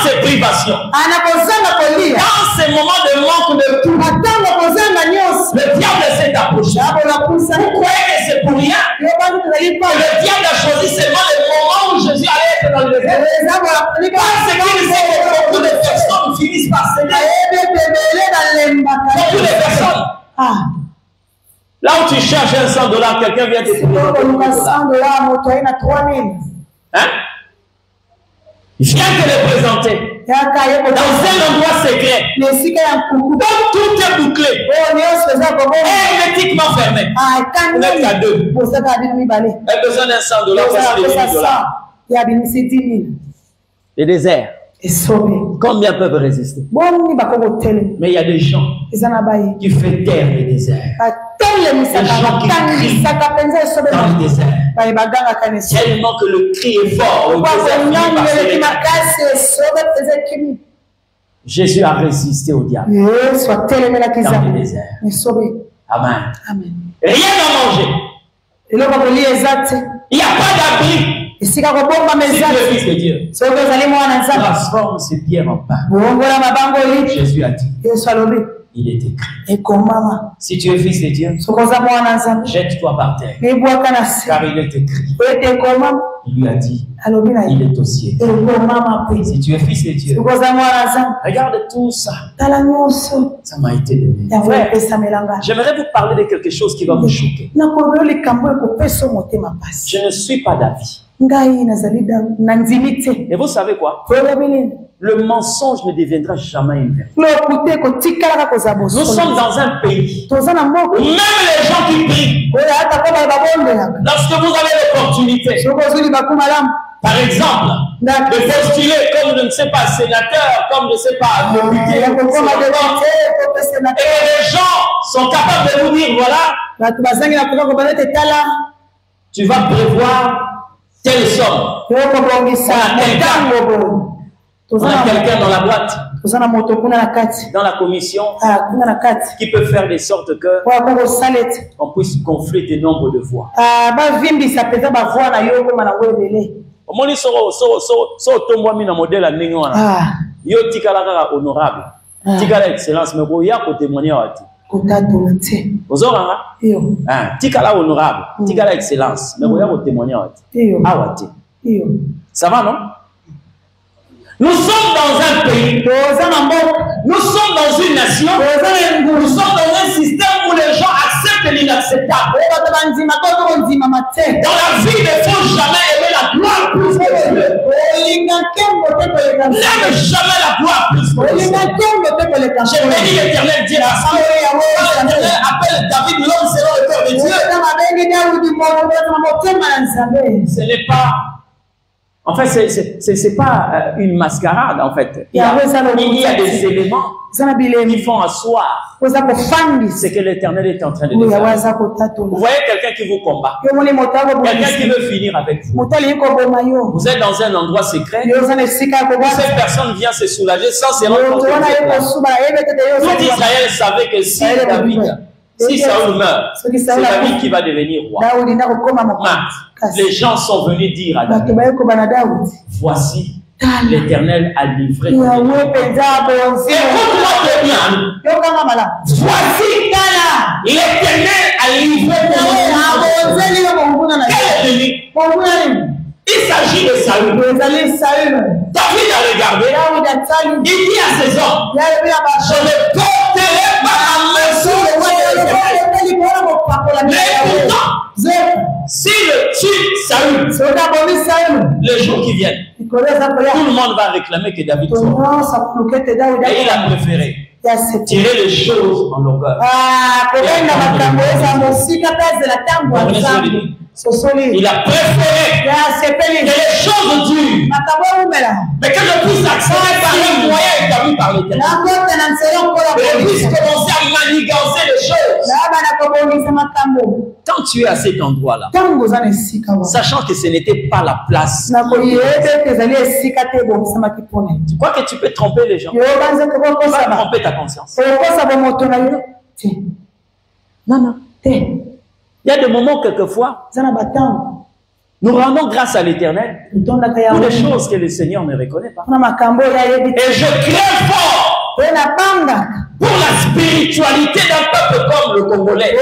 ces privations, dans ces moments de manque de tout, le diable s'est approché. Vous croyez que c'est pour rien? Le diable a choisi seulement le moment où Jésus allait être dans le désert. Parce qu'il sait que beaucoup de personnes finissent par céder. Beaucoup de personnes. Là où tu cherches $100, quelqu'un vient te trouver $100. Hein? Viens te le présenter. Dans un endroit secret. Donc tout est bouclé. Hermétiquement fermé. Vous n'êtes qu'à deux. Vous avez besoin d'un $100, voici les $1000. Le désert. Combien peuvent résister? Mais il y a des gens qui font taire le désert. Des gens qui crient dans le désert. Tellement que le cri est fort. Jésus a résisté au diable dans le désert. Amen. Rien à manger. Il n'y a pas d'abri. Si tu es fils de Dieu, transforme ces pierres en pain. Jésus a dit, il est écrit. Si tu es fils de Dieu, jette-toi par terre. Car il est écrit. Il lui a dit, il est au ciel. Si tu es fils de Dieu, regarde tout ça. Ça m'a été donné. J'aimerais vous parler de quelque chose qui va vous choquer. Je ne suis pas d'avis. Et vous savez quoi? Le mensonge ne deviendra jamais une vérité. Nous sommes dans un pays où même les gens qui prient, lorsque vous avez l'opportunité, par exemple, de postuler comme, je ne sais pas, sénateur, comme, je ne sais pas, député, et les gens sont capables de vous dire, voilà, tu vas prévoir telle somme. On a quelqu'un dans la boîte, dans la commission, qui peut faire de sorte que on puisse gonfler des nombres de voix. Honorable, excellence, mais témoigner. Tikala honorable, tikala excellence, mais vous avez témoigné. Ça va, non? Nous sommes dans un pays, nous sommes dans une nation, nous sommes dans un système où les gens acceptent l'inacceptable. Dans la vie, il ne faut jamais aimer la gloire plus que Dieu. N'aime jamais la gloire plus que Dieu. J'ai béni l'Éternel dire à ça. L'Éternel appelle David l'homme selon le cœur de Dieu. Ce n'est pas En fait, c'est pas une mascarade, en fait. Il y a des éléments qui font asseoir ce que l'Éternel est en train de faire. Vous voyez quelqu'un qui vous combat, quelqu'un qui veut finir avec vous. Vous êtes dans un endroit secret, cette personne vient se soulager sans se rendre compte. Tout Israël savait que si Saül meurt, c'est David qui va devenir roi. Les gens sont venus dire à David, voici, l'Éternel a livré. Écoute-moi bien. Voici, l'Éternel a livré. Quel ennemi? Il s'agit de Saül. David a regardé. Il dit à ses hommes, je ne porterai pas la main sur le roi de l'Éternel. Mais pourtant, s'il tue Saül, les jours qui viennent, tout le monde va réclamer que David soit. Et il a préféré tirer les choses en longueur. Il a préféré que les choses durent, mais que je puisse accéder par un moyen établi par l'Éternel. Que je puisse commencer à manigancer les choses. Quand tu es à cet endroit-là, sachant que ce n'était pas la place, tu crois que tu peux tromper les gens? Tu vas tromper ta conscience. Non. Il y a des moments, quelquefois, nous rendons grâce à l'Éternel pour des choses que le Seigneur ne reconnaît pas. Et je crains fort pour la spiritualité d'un peuple comme le Congolais. On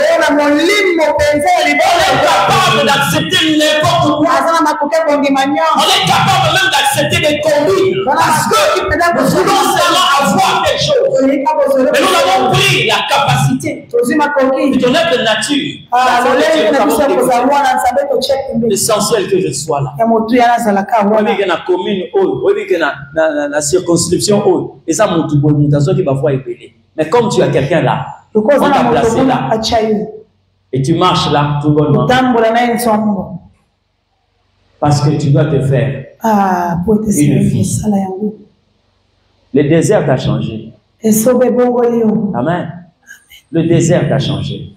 est capable d'accepter n'importe quoi. On est capable même d'accepter des conduites parce que nous voulons seulement avoir quelque chose. Mais nous avons pris la capacité de notre nature. L'essentiel que je sois là. La commune, la circonscription, mais comme tu as quelqu'un là, on t'a placé là, et tu marches là tout bonnement, parce que tu dois te faire une vie. Le désert t'a changé. Amen. Le désert t'a changé.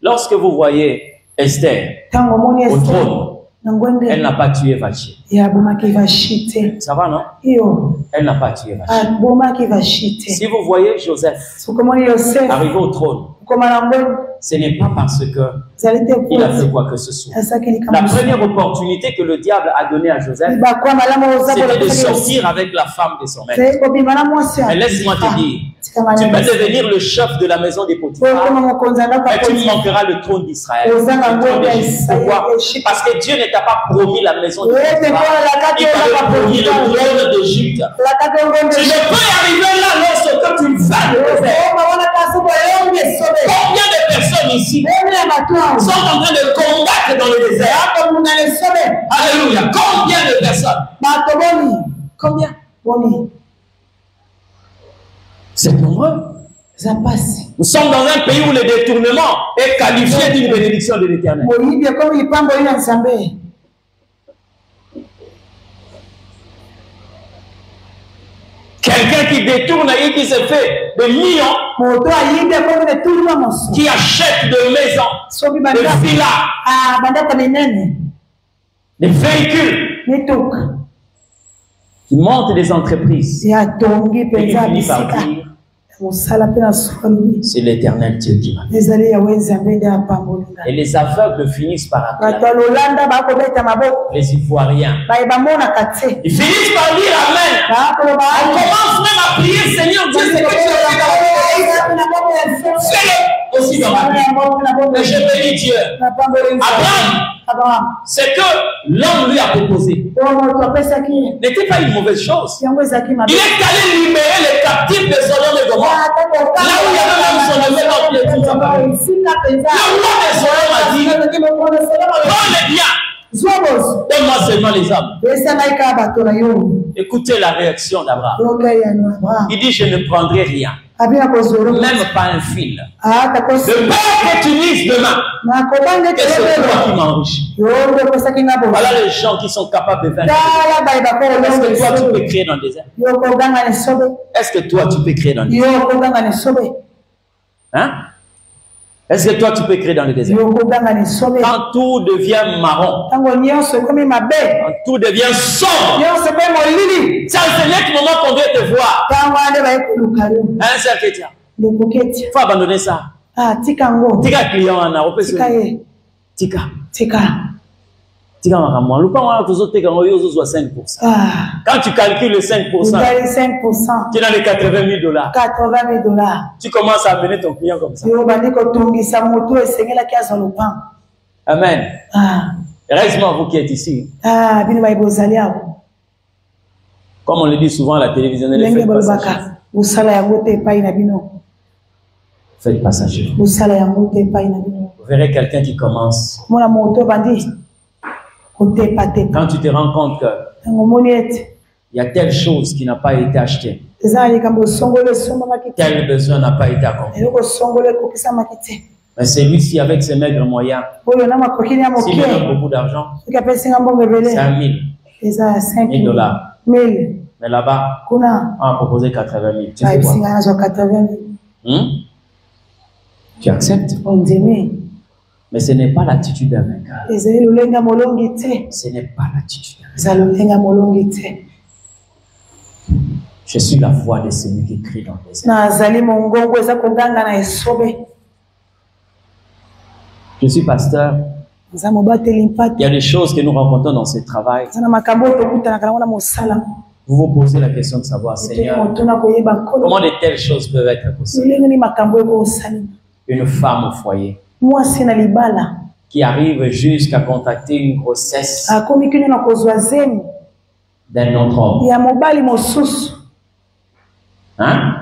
Lorsque vous voyez Esther au trône, elle n'a pas tué Vachi. Ça va, non? Elle n'a pas tué Vachi. Si vous voyez Joseph arriver au trône, ce n'est pas parce que il a fait quoi que ce soit. La première opportunité que le diable a donnée à Joseph, c'était de sortir avec la femme de son maître. Mais laisse-moi te dire, tu peux devenir le chef de la maison des Potiphar, mais tu manqueras le trône d'Israël. Pourquoi? Parce que Dieu ne t'a pas promis la maison de Potiphar, il t'a promis le trône d'Égypte. Tu ne peux arriver là lorsque tu vas le faire. Combien de personnes ici sont en train de combattre dans le désert? Alléluia. Combien de personnes? Combien? C'est nombreux. Nous sommes dans un pays où le détournement est qualifié d'une bénédiction de l'Éternel. Quelqu'un qui détourne et qui se fait des millions, qui achète des maisons, des villas, des véhicules, qui montent des entreprises et qui finit par dire, c'est l'Éternel Dieu qui m'a fait. Et les aveugles finissent par acclamer. Les Ivoiriens, ils finissent par dire Amen. On commence même à prier, Seigneur Dieu, c'est que tu as fait. Fais-le aussi dans ma vie. Et je bénis Dieu. Abraham, c'est que l'homme lui a proposé n'était pas une mauvaise chose. Il est allé libérer les captifs de Sodome et Gomorrhe. Là où il y avait même son neveu dans le tout. Le roi de Sodome a dit, prends les biens, donne-moi seulement les âmes. Écoutez la réaction d'Abraham. Il dit, je ne prendrai rien. Même pas un fil. Le père que tu lises demain, que c'est toi qui m'enrichis. Voilà les gens qui sont capables de faire. Est-ce que toi tu peux créer dans le désert? Est-ce que toi tu peux créer dans le désert? Hein? Est-ce que toi tu peux créer dans le désert? Quand tout devient marron, quand tout devient sombre, c'est à ce net moment qu'on doit te voir. Hein, c'est chrétien. Il faut abandonner ça. Tika client en a Tika. Quand tu calcules le 5%, tu es dans les 80 000 $. Tu commences à amener ton client comme ça. Amen. Heureusement, vous qui êtes ici. Comme on le dit souvent à la télévision, les faites passager. Vous verrez quelqu'un qui commence. Quand tu te rends compte qu'il y a telle chose qui n'a pas été achetée, tel besoin n'a pas été accompli. Mais celui-ci, avec ses maigres moyens, s'il me donne beaucoup d'argent, c'est 1 000 $. Mais là-bas, on a proposé 80 000. Tu fais quoi? Tu acceptes? Mais ce n'est pas l'attitude d'un vainqueur. Ce n'est pas l'attitude d'un vainqueur. Je suis la voix de celui qui crie dans le désert. Je suis pasteur. Il y a des choses que nous rencontrons dans ce travail. Vous vous posez la question de savoir, Seigneur, comment de telles choses peuvent être possibles? Une femme au foyer qui arrive jusqu'à contracter une grossesse d'un autre homme. Hein?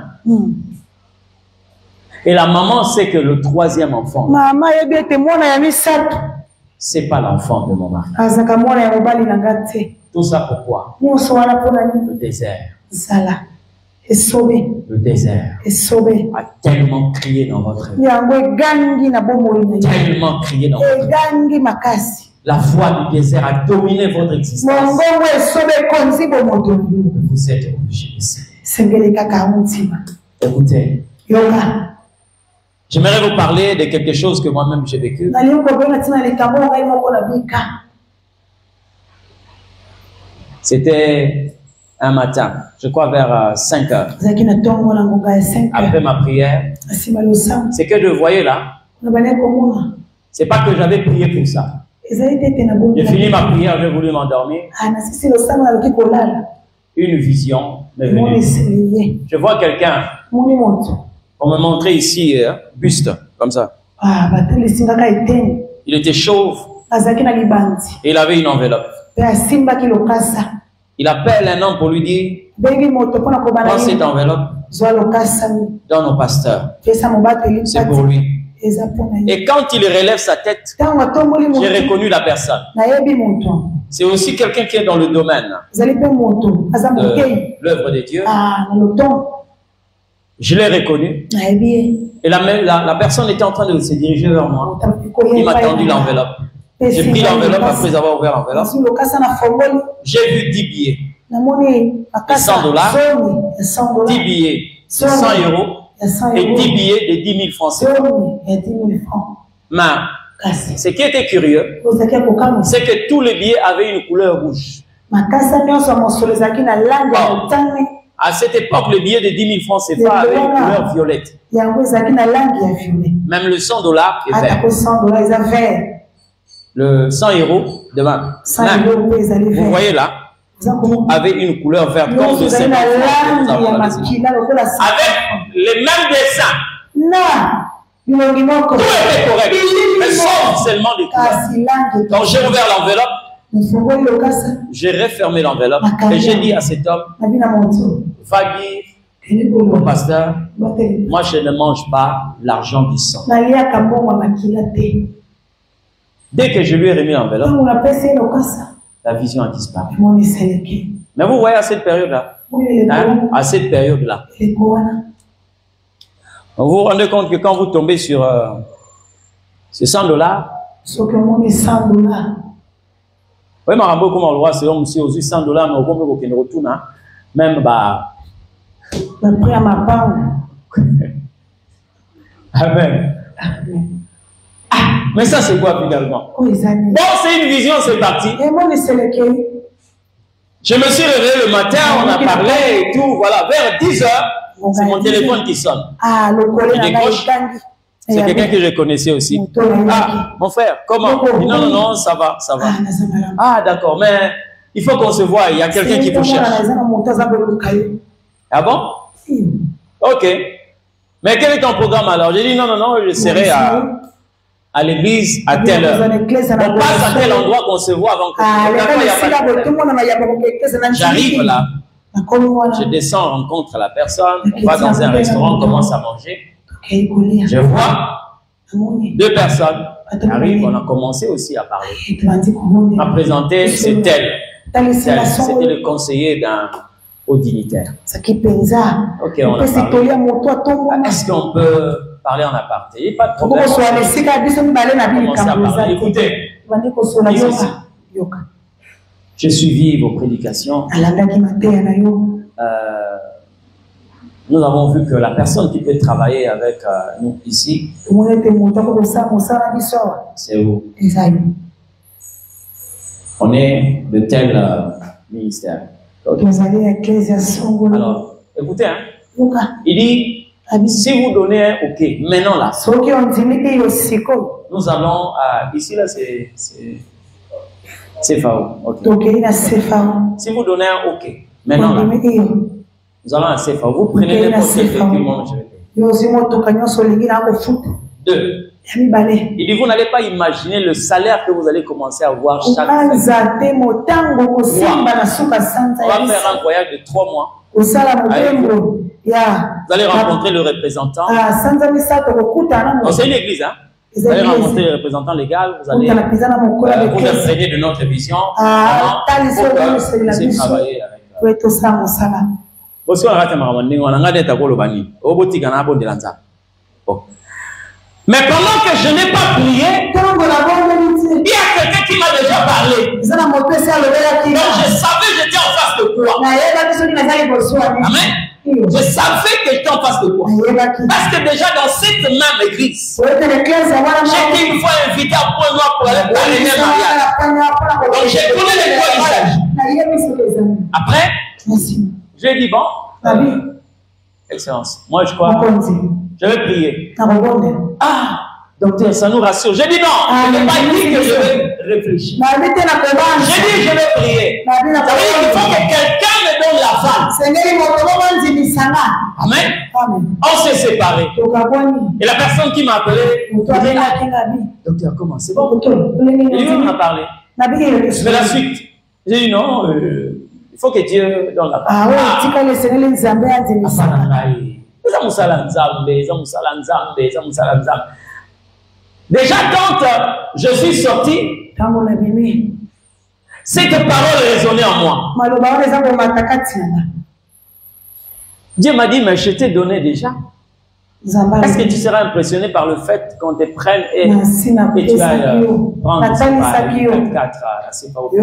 Et la maman sait que le troisième enfant, c'est pas l'enfant de mon mari. Tout ça pourquoi? Le désert. Le désert a tellement crié dans votre vie. Tellement crié dans votre vie. La voix du désert a dominé votre existence. Vous êtes obligé de céder. Écoutez, j'aimerais vous parler de quelque chose que moi-même j'ai vécu. C'était un matin, je crois vers 5 heures. Après ma prière, ce que je voyais là, c'est pas que j'avais prié pour ça. J'ai fini ma prière, j'ai voulu m'endormir. Une vision m'est venue. Je vois quelqu'un. On me montrait ici, buste, comme ça. Il était chauve. Et il avait une enveloppe. Il appelle un homme pour lui dire, prends cette enveloppe, donne au pasteur. C'est pour lui. Et quand il relève sa tête, j'ai reconnu la personne. C'est aussi quelqu'un qui est dans le domaine de l'œuvre de Dieu. Je l'ai reconnu. Et la personne était en train de se diriger vers moi. Il m'a tendu l'enveloppe. J'ai pris l'enveloppe après avoir ouvert l'enveloppe. J'ai vu 10 billets. De 100 $, 10 billets de 100 € et 10 billets de 10 000 francs. Mais ce qui était curieux, c'est que tous les billets avaient une couleur rouge. À cette époque, le billet de 10 000 francs CFA avait une couleur violette. Même le 100 $ est vert. Le 100 € demain. Vous voyez là, tout avait une couleur verte comme le 50 francs. Avec les mêmes dessins. Tout était correct. Mais sauf seulement des couleurs. Quand j'ai ouvert l'enveloppe, j'ai refermé l'enveloppe et j'ai dit à cet homme, va dire au pasteur, moi je ne mange pas l'argent du sang. Dès que je lui ai remis l'enveloppe, la vision a disparu. Mais vous voyez à cette période-là, à cette période-là, Vous vous rendez compte que quand vous tombez sur $100, oui, Marambo, comme on le voit, c'est aussi $100, mais au moins, aucun retour, même, bah. Après, à ma part. Amen. Mais ça, c'est quoi finalement? Bon, c'est une vision, c'est parti. Je me suis réveillé le matin, on a parlé et tout, voilà, vers 10 h, c'est mon téléphone qui sonne. Je décroche. C'est quelqu'un que je connaissais aussi. Ah, mon frère, comment? Non, non, non, ça va, ça va. Ah, d'accord, mais il faut qu'on se voie, il y a quelqu'un qui vous cherche. Ah bon? Ok. Mais quel est ton programme alors? J'ai dit non, non, non, je serai à l'église à telle heure. On passe à tel endroit qu'on se voit avant que j'arrive là. Je descends, rencontre la personne, on va dans un restaurant, on commence à manger. Je vois 2 personnes arrivent, on a commencé aussi à parler. On m'a présenté, c'est tel. C'était le conseiller d'un haut dignitaire. Ok, on a parlé. Est-ce qu'on peut parler en aparté? Il n'y a pas de problème. On commence à parler. Écoutez, j'ai suivi vos prédications. Nous avons vu que la personne qui peut travailler avec nous ici, c'est vous. On est de tel ministère. Alors, écoutez, hein, il dit, si vous donnez un OK, maintenant là, nous allons, ici là, c'est FAO. Okay. Si vous donnez un OK, maintenant là, nous allons à CFA. Vous prenez n'importe quel document, je vais dire. 2. Il dit, vous n'allez pas imaginer le salaire que vous allez commencer à avoir chaque mois. On va faire un voyage de 3 mois. Vous allez rencontrer le représentant. C'est une église, hein? Vous allez rencontrer le représentant légal. Vous allez vous imprégner de notre vision. Vous allez travailler avec. Mais pendant que je n'ai pas prié, il y a quelqu'un qui m'a déjà parlé. Donc je savais que j'étais en face de quoi. Amen. Je savais que j'étais en face de quoi. Parce que déjà dans cette même église, j'étais une fois invité à Point Noir pour aller parler d'un mariage. Donc je connais de quoi il s'agit. Après, j'ai dit bon, Excellence, moi je crois, je vais prier. Ah, docteur, ça nous rassure. J'ai dit non, je n'ai pas dit que je vais réfléchir. J'ai dit je vais prier. Ça veut dire qu'il faut que quelqu'un me donne la femme. Amen. On s'est séparés. Et la personne qui m'a appelé, docteur, comment? C'est bon? Et lui, on a parlé. Je fais la suite. J'ai dit non, il faut que Dieu donne la femme. Déjà, quand je suis sorti, cette parole résonnait en moi. Dieu m'a dit, mais je t'ai donné déjà. Est-ce que tu seras impressionné par le fait qu'on te prenne et que tu ailles prendre 4 à ces parents? Je t'ai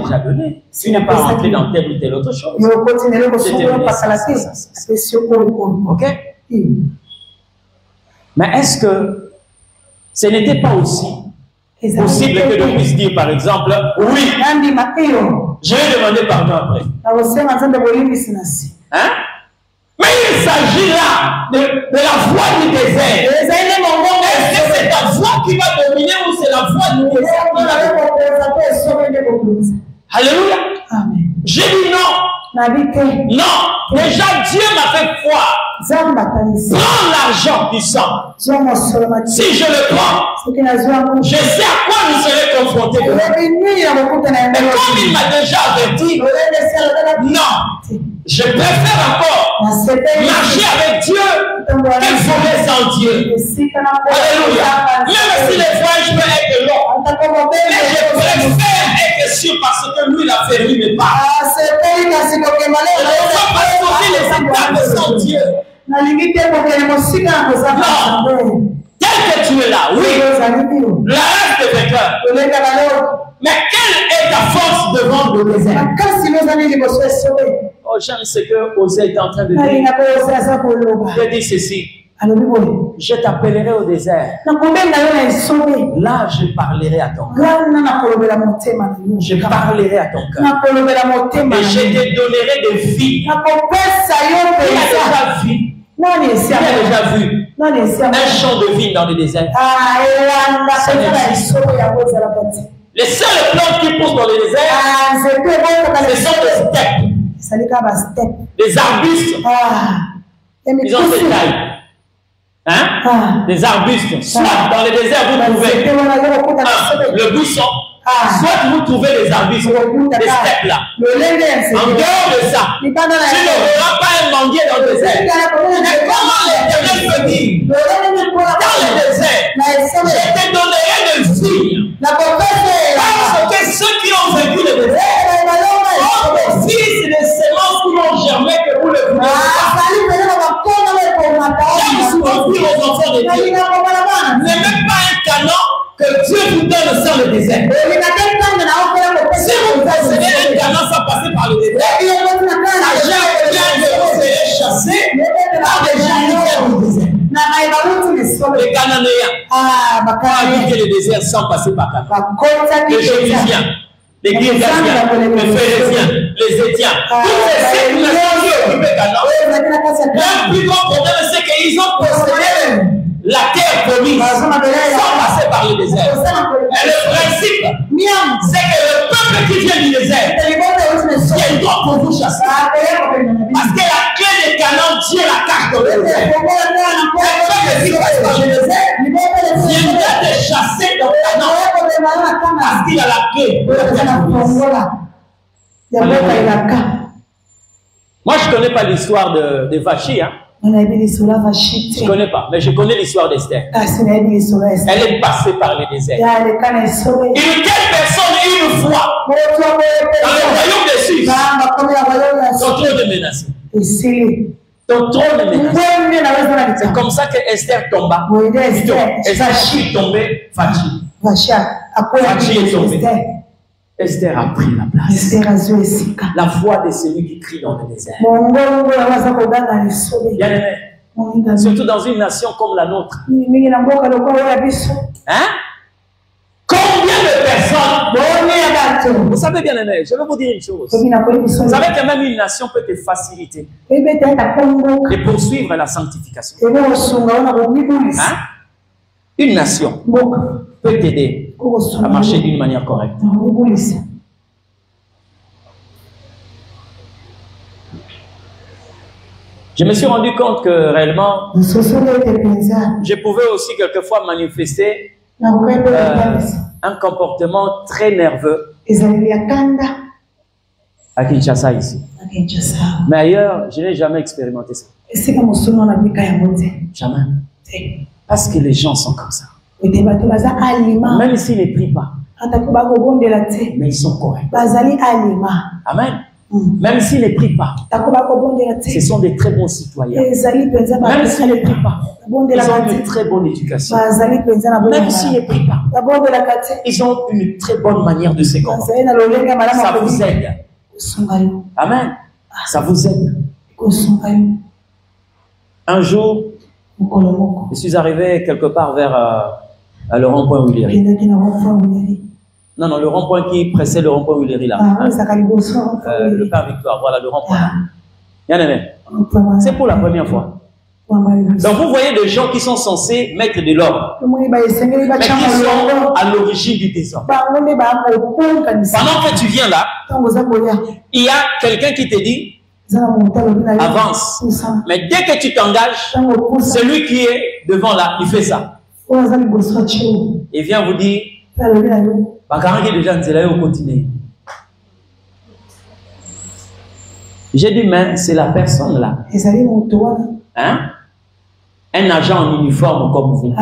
déjà donné. Tu n'es pas rentré dans telle ou telle autre chose. Ok? Mais est-ce que ce n'était pas aussi possible que je puisse dire, par exemple, oui, je vais demander pardon après. Hein? Mais il s'agit là de la voix du désert. Est-ce que c'est ta voix qui va dominer ou c'est la voix du désert? Alléluia. Amen. J'ai dit non. Non. Déjà Dieu m'a fait croire. Prends l'argent du sang. Si je le prends, je sais à quoi nous serons confrontés. Et comme il m'a déjà averti, non. Je préfère encore marcher avec Dieu que voler sans Dieu. Alléluia. Même si les voyages peuvent être longs, mais je préfère être sûr parce que lui, il a fait lui mes pas. On ne va pas sauver les étapes sans Dieu. Tel que tu es là, oui, la reste de vainqueur. Mais quelle est ta force devant le désert? Oh, j'aime ce que Osée est en train de dire. Je dis ceci. Je t'appellerai au désert. Là, je parlerai à ton cœur. Je parlerai à ton cœur. Et je te donnerai des vies. Il a déjà vu un champ de vigne dans le désert. Ça n'existe pas. Les seules plantes qui poussent dans le désert, ce sont des steppes. Des arbustes. Ils ont des tailles. Hein? Des arbustes. Soit dans le désert, vous trouvez le buisson. Soit vous trouvez des arbustes, des steppes là. En dehors de ça, tu ne verras pas un manguier dans le désert. Mais comment l'Éternel peut dire dans le désert, je te donnerai de vie. Parce que ceux qui ont vécu le désert ont des fils et des semences qui vont germer que vous le voulez. J'aime souvent dire aux enfants de Dieu, n'aimez pas un canon que Dieu vous donne sans le désert. Si vous possédez un canon sans passer par le désert, sachez que vous serez chassé par des gens du désert. Les Cananéens ont habité le désert sans passer par canon. Les Jérusiens, les Girgasiens, les Phérésiens, les Étiens, tous ces civilisations qui occupaient Canaan, leur plus grand problème, c'est qu'ils ont possédé la terre promise sans passer par le désert. Et le principe, c'est que le peuple qui vient du désert, il doit pour vous chasser. Parce que la clé de Canaan tient la carte au désert. Le peuple qui passe par le désert viendra te chasser dans Canaan. Parce qu'il a la clé. Moi, je ne connais pas l'histoire de Vachi. Hein? Je ne connais pas, mais je connais l'histoire d'Esther. Elle est passée par le désert. Une telle personne, une fois, dans le royaume des Suisses, ton trône est menacé. Ton trône est menacé. C'est comme ça que Esther tomba. Esther est tombée, Vachi. Vachi est tombée. Esther a pris la place. La voix de celui qui crie dans le désert. Bien aimé. Surtout dans une nation comme la nôtre. Hein? Combien de personnes? Vous savez, bien aimé, je vais vous dire une chose. Vous savez que même une nation peut te faciliter de poursuivre la sanctification. Hein? Une nation peut t'aider à marcher d'une manière correcte. Je me suis rendu compte que réellement, je pouvais aussi quelquefois manifester un comportement très nerveux à Kinshasa ici. Mais ailleurs, je n'ai jamais expérimenté ça. Jamais. Parce que les gens sont comme ça. Même s'ils ne prient pas, mais ils sont corrects. Amen. Même s'ils ne prient pas, ce sont des très bons citoyens. Même s'ils ne prient pas, ils ont une très bonne éducation. Même s'ils ne prient pas, ils ont une très bonne manière de se comporter. Ça vous aide. Amen. Ça vous aide. Un jour, je suis arrivé quelque part vers le rond-point Willery. Non, non, le rond-point qui pressait le rond-point Willery là. Le Père Victoire, voilà le rond-point. Bien aimé. C'est pour la première fois. Donc vous voyez des gens qui sont censés mettre de l'ordre, mais qui sont à l'origine du désordre. Pendant que tu viens là, il y a quelqu'un qui te dit avance. Mais dès que tu t'engages, celui qui est devant là, il fait ça. Il vient vous dire, j'ai dit, mais c'est la personne là. Hein? Un agent en uniforme comme vous.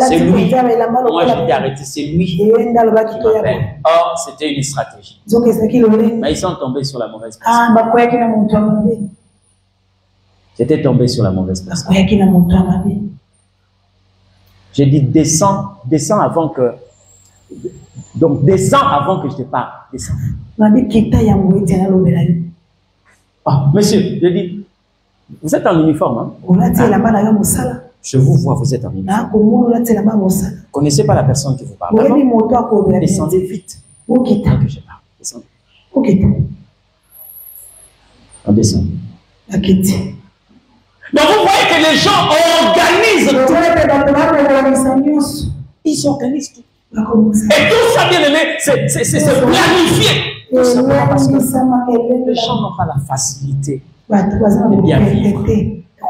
C'est lui. Moi, je t'ai arrêté, c'est lui qui m'appelle. Or, c'était une stratégie. Mais ils sont tombés sur la mauvaise personne. J'étais tombé sur la mauvaise personne. J'ai dit descends avant que... Donc descends avant que je te parle. Descends. Ah, monsieur, je dis, vous êtes en uniforme, hein? Je vous vois, vous êtes en uniforme. Vous ne connaissez pas la personne qui vous parle. Descendez vite. Que je parle. Descendez. On descend. Donc vous voyez que les gens organisent tout. Ils organisent tout. Et tout ça, bien aimé, c'est planifié. Tout simplement parce que les gens n'ont pas la facilité de bien vivre.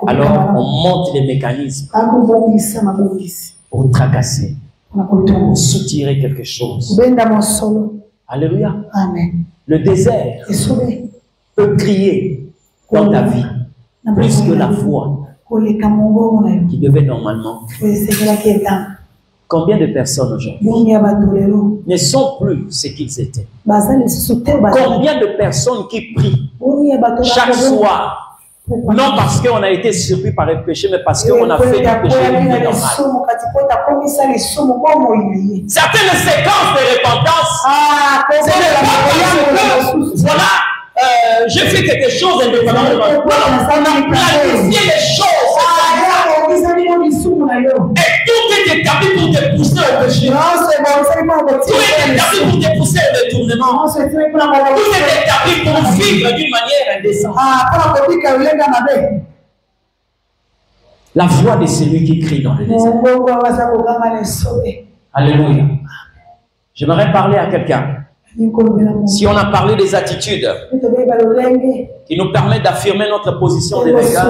Alors on monte les mécanismes pour tracasser, pour soutirer quelque chose. Alléluia. Amen. Le désert peut crier dans ta vie plus que la voix qui devait normalement. Combien de personnes aujourd'hui ne sont plus ce qu'ils étaient? Combien de personnes qui prient chaque soir? Non parce qu'on a été surpris par le péché, mais parce qu'on a fait du péché normal. Certaines séquences de repentance, voilà, j'ai fait quelque chose indépendamment. On a planifié les choses. Et tout est établi pour te pousser au péché. Tout est établi pour te pousser au détournement. Tout est établi pour vivre d'une manière indécente. La voix de celui qui crie dans le désert. Alléluia. J'aimerais parler à quelqu'un. Si on a parlé des attitudes qui nous permettent d'affirmer notre position de vainqueur,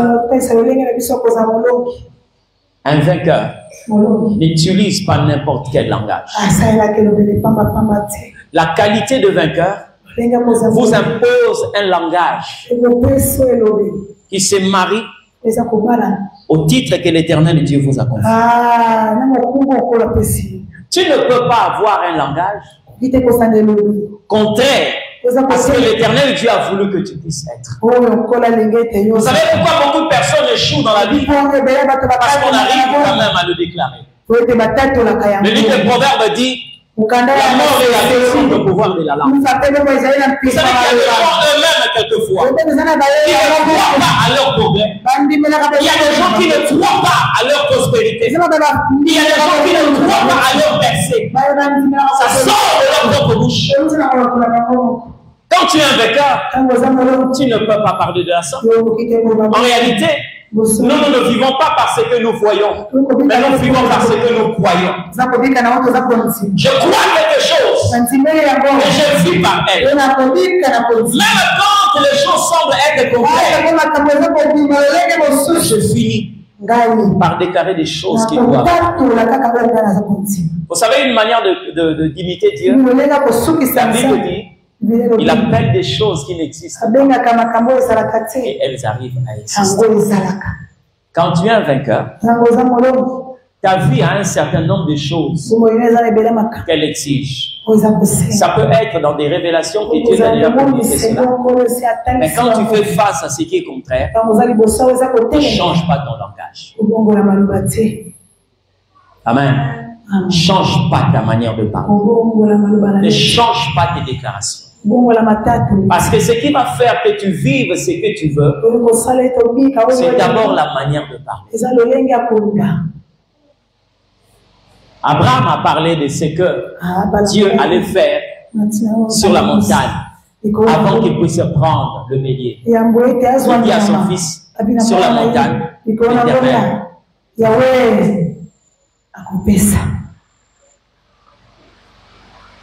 un vainqueur n'utilise pas n'importe quel langage. La qualité de vainqueur vous impose un langage qui se marie au titre que l'Éternel Dieu vous a confié. Tu ne peux pas avoir un langage contraire à ce que l'Éternel Dieu a voulu que tu puisses être. Vous savez pourquoi beaucoup de personnes échouent dans la vie? Parce qu'on arrive quand même à le déclarer. Le livre de Proverbes dit: la mort est la question de pouvoir de la langue. Vous savez qu'il y a des gens eux-mêmes quelquefois qui ne croient pas à leur progrès. Il y a des gens qui ne croient pas à leur prospérité. Il y a des gens qui ne croient pas à leur percée. Ça sort de leur propre bouche. Quand tu es un vainqueur, tu ne peux pas parler de la sorte. En réalité, nous ne vivons pas parce que nous voyons, mais nous vivons parce que nous croyons. Je crois quelque chose, mais je vis par elle. Même quand les choses semblent être contraires, je finis par déclarer des choses qui doivent. Vous savez une manière d'imiter Dieu? La Bible dit: il appelle des choses qui n'existent pas et elles arrivent à exister. Quand tu es un vainqueur, ta vie a un certain nombre de choses qu'elle exige. Ça peut être dans des révélations que Dieu t'a déjà communiquées cela. Mais quand tu fais face à ce qui est contraire, ne change pas ton langage. Amen. Ne change pas ta manière de parler. Ne change pas tes déclarations. Parce que ce qui va faire que tu vives ce que tu veux, c'est d'abord la manière de parler. Abraham a parlé de ce que Dieu allait faire sur la montagne avant qu'il puisse prendre le bélier. Il dit à son fils: sur la montagne, l'Éternel.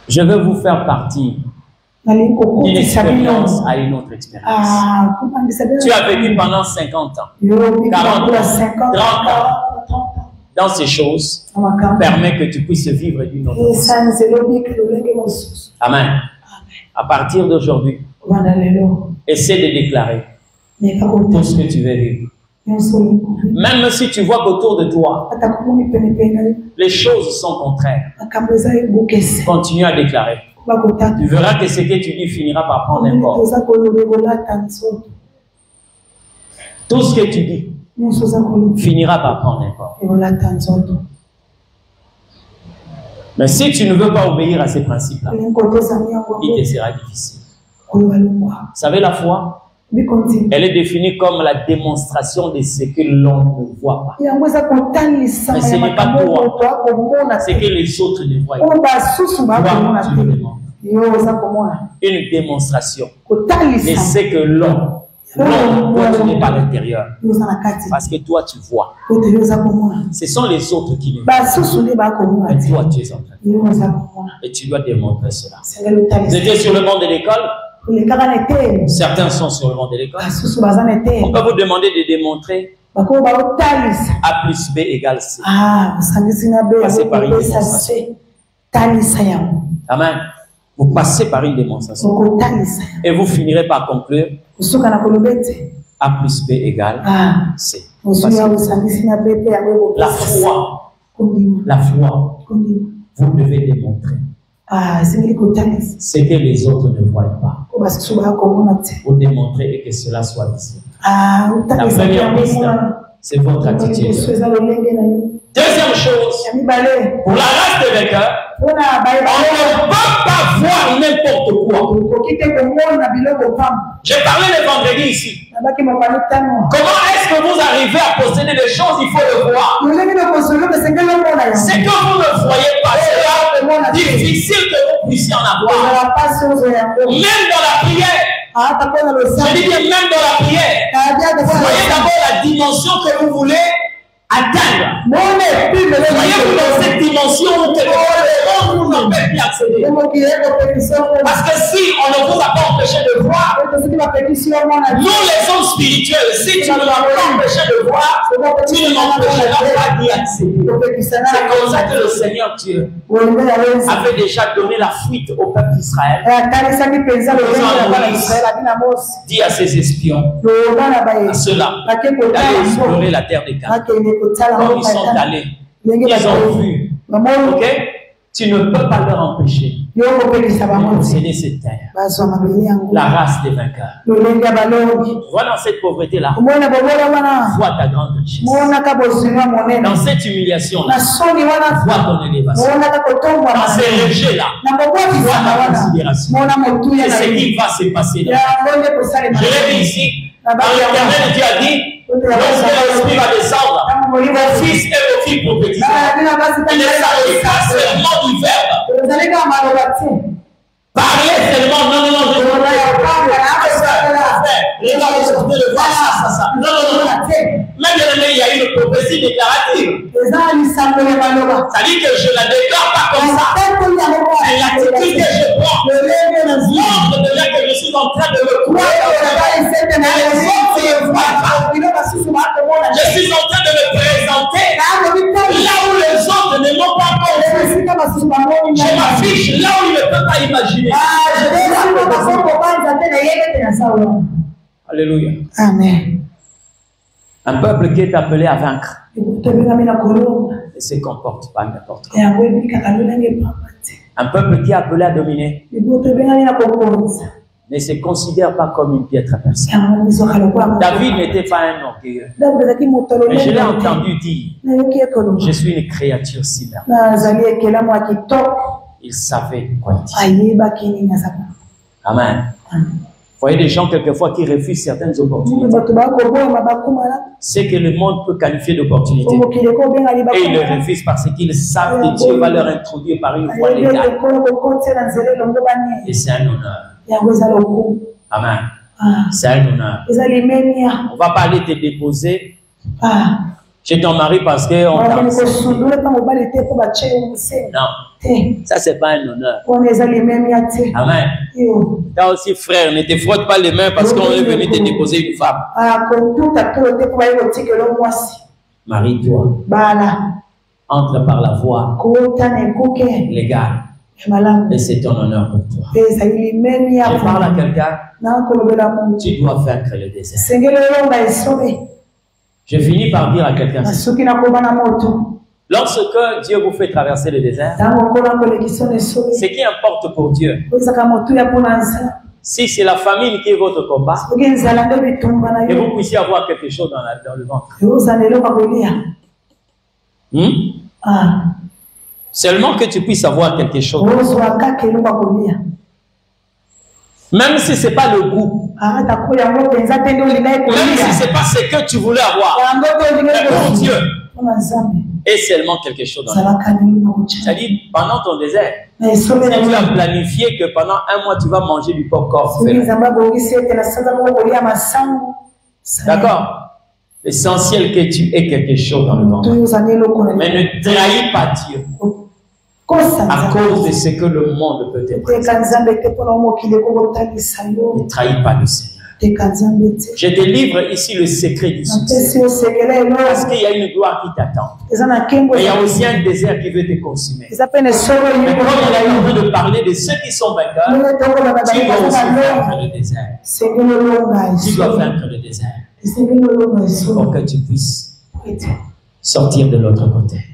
Je veux vous faire partie d'une expérience à une autre expérience. Tu as vécu pendant 50 ans, 40 ans, 30 ans. Dans ces choses, permet que tu puisses vivre d'une autre façon. Amen. À partir d'aujourd'hui, essaie de déclarer tout ce que tu veux vivre. Même si tu vois qu'autour de toi, les choses sont contraires, continue à déclarer. Tu verras que ce que tu dis finira par prendre un corps. Tout ce que tu dis finira par prendre n'importe. Mais si tu ne veux pas obéir à ces principes-là, il te sera difficile. Vous savez, la foi, elle est définie comme la démonstration de ce que l'on ne voit pas. Mais ce n'est pas toi, c'est que les autres ne voient pas. Toi, tu le demandes. Une démonstration de ce que l'on toi, tu n'es pas à l'intérieur. Parce que toi, tu vois. Ce sont les autres qui ne voient. Mais toi, tu es en train de voir. Et tu dois démontrer cela. Vous étiez sur le banc de l'école. Certains sont sur le banc de l'école. On peut vous demander de démontrer A plus B égale C. Passez par une démonstration. Amen. Vous passez par une démonstration. Et vous finirez par conclure A plus B égale C. La foi, vous devez démontrer ce que les autres ne voient pas. Vous démontrez et que cela soit visible. La première piste, c'est votre attitude. Deuxième chose, pour la race des vainqueurs, on ne peut pas voir n'importe quoi. J'ai parlé le vendredi ici. Comment est-ce que vous arrivez à posséder des choses? Il faut le voir. Ce que vous ne voyez pas, c'est difficile que vous puissiez en avoir. Même dans la prière. Je dis bien même dans la prière. Voyez d'abord la dimension que vous voulez atteindre. Voyez-vous dans cette dimension où vous n'en pouvez plus accéder. Parce que si on ne vous a pas empêché de voir, nous les hommes spirituels, si tu ne m'as pas empêché de voir, tu ne m'empêcheras pas d'y accéder. C'est comme ça que le Seigneur Dieu avait déjà donné la fuite au peuple d'Israël. Dit à ses espions, à ceux-là, d'aller explorer la terre des Canaan. Quand ils sont allés, ils ont vu. Ok? Tu ne peux pas leur empêcher de posséder cette terre. La race des vainqueurs. Vois dans cette pauvreté-là, vois ta grande richesse. Dans cette humiliation-là, vois ton élévation. Dans ces rejets-là, vois ta considération. C'est ce qui va se passer là. Je l'ai dit ici, l'Éternel Dieu a dit, lorsque l'Esprit va descendre, vos fils et vos filles prophétiseront. Il ne s'agit pas seulement du verbe. Parler seulement, non, je ne veux pas ça. Non. Même il y a une prophétie déclarative. C'est-à-dire que je ne la déclare pas comme ça. C'est l'attitude que je prends. L'ordre de là que je suis en train de me croire. Je suis en train de me présenter là où les autres ne m'ont pas compris. Je m'affiche là où ils ne peuvent pas imaginer. Alléluia. Amen. Un peuple qui est appelé à vaincre ne se comporte pas n'importe comment. Un peuple qui est appelé à dominer ne se considère pas comme une piètre personne. David n'était pas un orgueilleux. Mais je l'ai entendu dire, je suis une créature si merveilleuse. Il savait quoi dire. Amen. Vous voyez des gens quelquefois qui refusent certaines opportunités. Ce que le monde peut qualifier d'opportunité. Et ils le refusent parce qu'ils savent que Dieu va leur introduire par une voie légale. Et c'est un honneur. Amen. C'est un honneur. On ne va pas aller te déposer chez ton mari parce qu'on t'a accepté. Non. Ça, c'est pas un honneur. Amen. Toi aussi, frère, ne te frotte pas les mains parce qu'on est venu te déposer une femme. Marie-toi. Entre par la voie légale. Et c'est ton honneur pour toi. Je parle à quelqu'un. Tu dois vaincre le désert. Je finis par dire à quelqu'un. Lorsque Dieu vous fait traverser le désert, ce qui importe pour Dieu, Si c'est la famine qui est votre combat, et vous puissiez avoir quelque chose dans le ventre. Seulement que tu puisses avoir quelque chose. Même si ce n'est pas le goût. Même si ce n'est pas ce que tu voulais avoir. Mais pour Dieu. Et seulement quelque chose dans le ventre. C'est-à-dire, pendant ton désert, si tu as planifié que pendant un mois, tu vas manger du popcorn. D'accord? L'essentiel que tu aies quelque chose dans le ventre. Mais ne trahis pas Dieu à cause de ce que le monde peut te présenter. Ne trahis pas le Seigneur. Je te livre ici le secret du succès. Parce qu'il y a une gloire qui t'attend. Mais il y a aussi un désert qui veut te consumer. Mais comme on est en train de parler de ceux qui sont vainqueurs, tu dois aussi vaincre le désert. Tu dois vaincre le désert. Pour que tu puisses sortir de l'autre côté.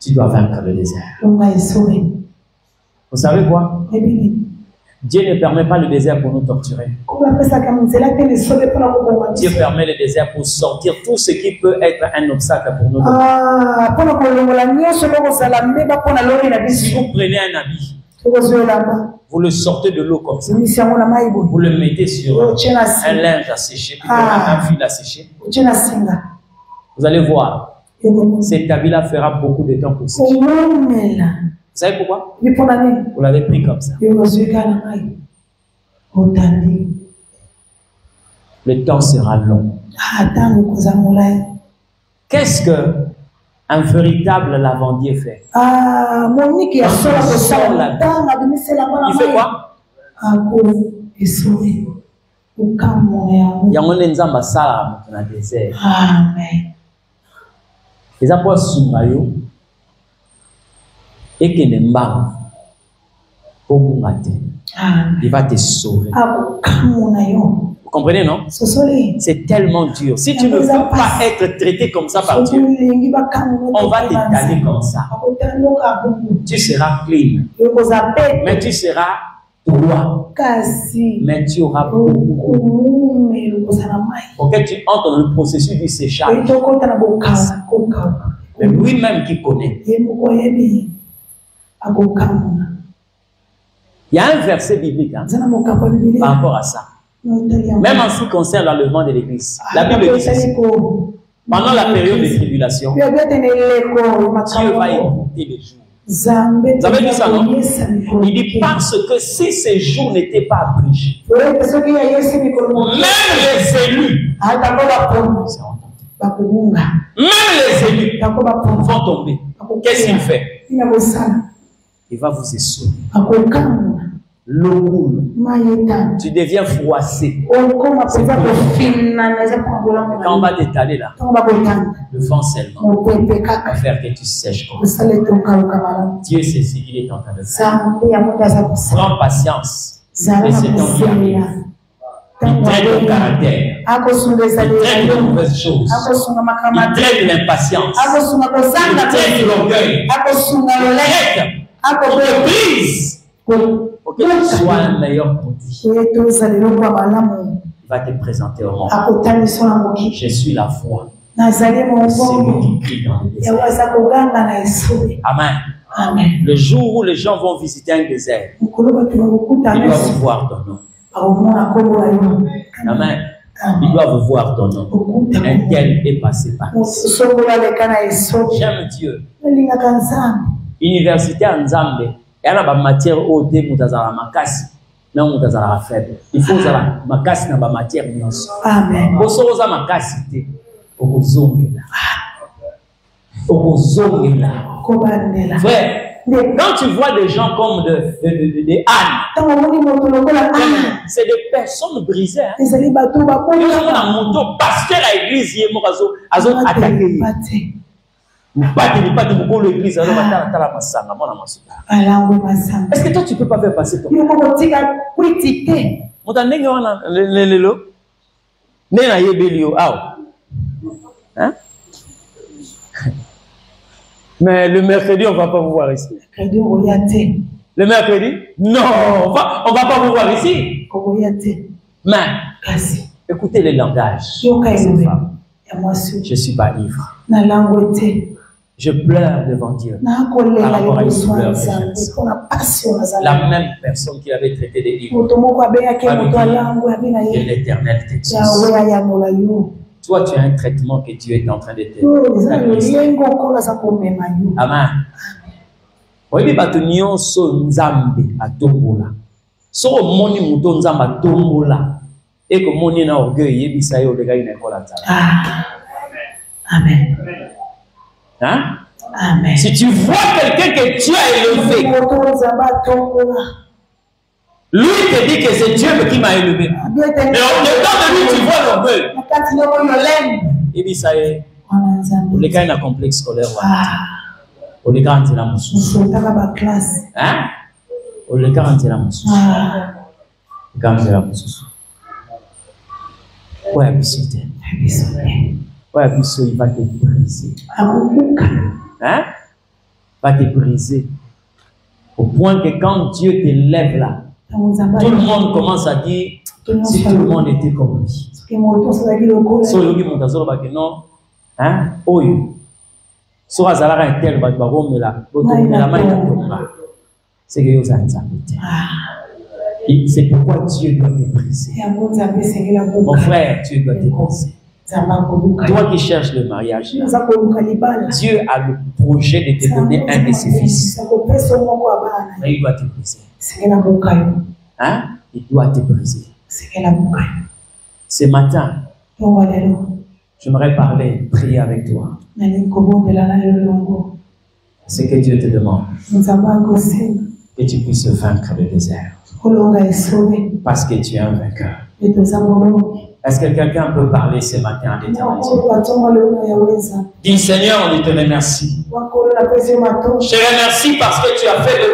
Tu dois vaincre le désert. Vous savez quoi? Dieu ne permet pas le désert pour nous torturer. Dieu permet le désert pour sortir tout ce qui peut être un obstacle pour nous. Si vous prenez un habit, vous le sortez de l'eau comme ça, vous le mettez sur un linge à sécher, un fil à sécher. Vous allez voir, cet habit-là fera beaucoup de temps pour sécher. Vous savez pourquoi? Vous l'avez pris comme ça. Le temps sera long. Qu'est-ce qu'un véritable lavandier fait? Il fait quoi? Il y a un ensemble ça dans le désert. Les apôtres Sumbayo et que ne m'a il va te sauver. Vous comprenez, non? C'est tellement dur. Si tu ne veux pas être traité comme ça par Dieu, on va t'étaler comme ça. Tu seras clean. Mais tu seras droit. Mais tu auras beaucoup. Pour que tu entres dans le processus du séchage. Mais lui-même qui connaît. Il y a un verset biblique par rapport à ça. Même en ce qui concerne l'enlèvement de l'église. La Bible dit ceci. Pendant la période de tribulation, Dieu va écouter les jours. Vous avez vu ça, non? Il dit parce que si ces jours n'étaient pas abrégés, même les élus, vont tomber. Qu'est-ce qu'il fait? Il va vous essouiller. L'eau coule. Tu deviens froissé. Quand on va t'étaler là, le vent seulement va faire que tu sèches comme ça. Dieu sait ce qu'il est en train de faire. Prends patience. Et c'est ton qui arrive. Il traite ton caractère. Il traite de mauvaises choses. Il traite l'impatience. Il traite l'orgueil. Il traite pour te brise. Pour que tu sois un meilleur produit. Il va te présenter au monde. Je suis la foi. C'est lui qui crie dans le désert. Amen. Amen. Le jour où les gens vont visiter un désert, ils doivent voir ton nom. Amen. Ils doivent voir ton nom. Un tel est passé par ici. J'aime Dieu. Université en Zambie. Il y a une matière haute, il faut faible. Il faut que makasi na matière nyonso. Amen. Bosoza makasi te. Okozongela. Frère, quand tu vois des gens comme des ânes, c'est des personnes brisées. Ils ont un moto parce que l'église est attaquée. Est-ce que toi tu ne peux pas faire passer ton hein? Mais le mercredi on ne va pas vous voir ici. Le mercredi? Non, on va pas vous voir ici. Mais, écoutez le langage. Je ne suis pas ivre. Je pleure devant Dieu. Par rapport à une douleur que j'ai. La même personne qui avait traité de ivre. Que l'Éternel t'exauce. Toi, tu as un traitement que Dieu est en train de te donner. Amen. Oui, bato nyonso nzambe atombola. So moni muto nzambe atombola. Et que moni na orgueil yebisa yo lega ina ekola nzala. Amen. Hein? Amen. Si tu vois quelqu'un que Dieu a élevé, lui te dit que c'est Dieu qui m'a élevé. Mais au dedans de lui, tu vois l'orgueil. Yebisa ye. Lega ina complexe scolaire. On les garantit la moussou. Hein? On les garantit la moussou. Garantit la moussou. Ouais, Bissot. Ouais, Bissot, il va te briser. Hein? Va te briser. Au point que quand Dieu te lève là, tout le monde commence à dire si tout le monde était comme lui. So yogi montazolo ba que non. Hein? Oyo. C'est que c'est pourquoi Dieu doit te briser. Mon frère, Dieu doit te briser. Toi qui cherches le mariage, Dieu a le projet de te donner un de ses fils. Mais il doit te briser. Hein? Il doit te briser. Ce matin, j'aimerais parler, prier avec toi. Ce que Dieu te demande, que tu puisses vaincre le désert. Parce que tu es un vainqueur. Est-ce que quelqu'un peut parler ce matin à l'Éternel? Dis Seigneur, on te remercie. Je te remercie parce que tu as fait de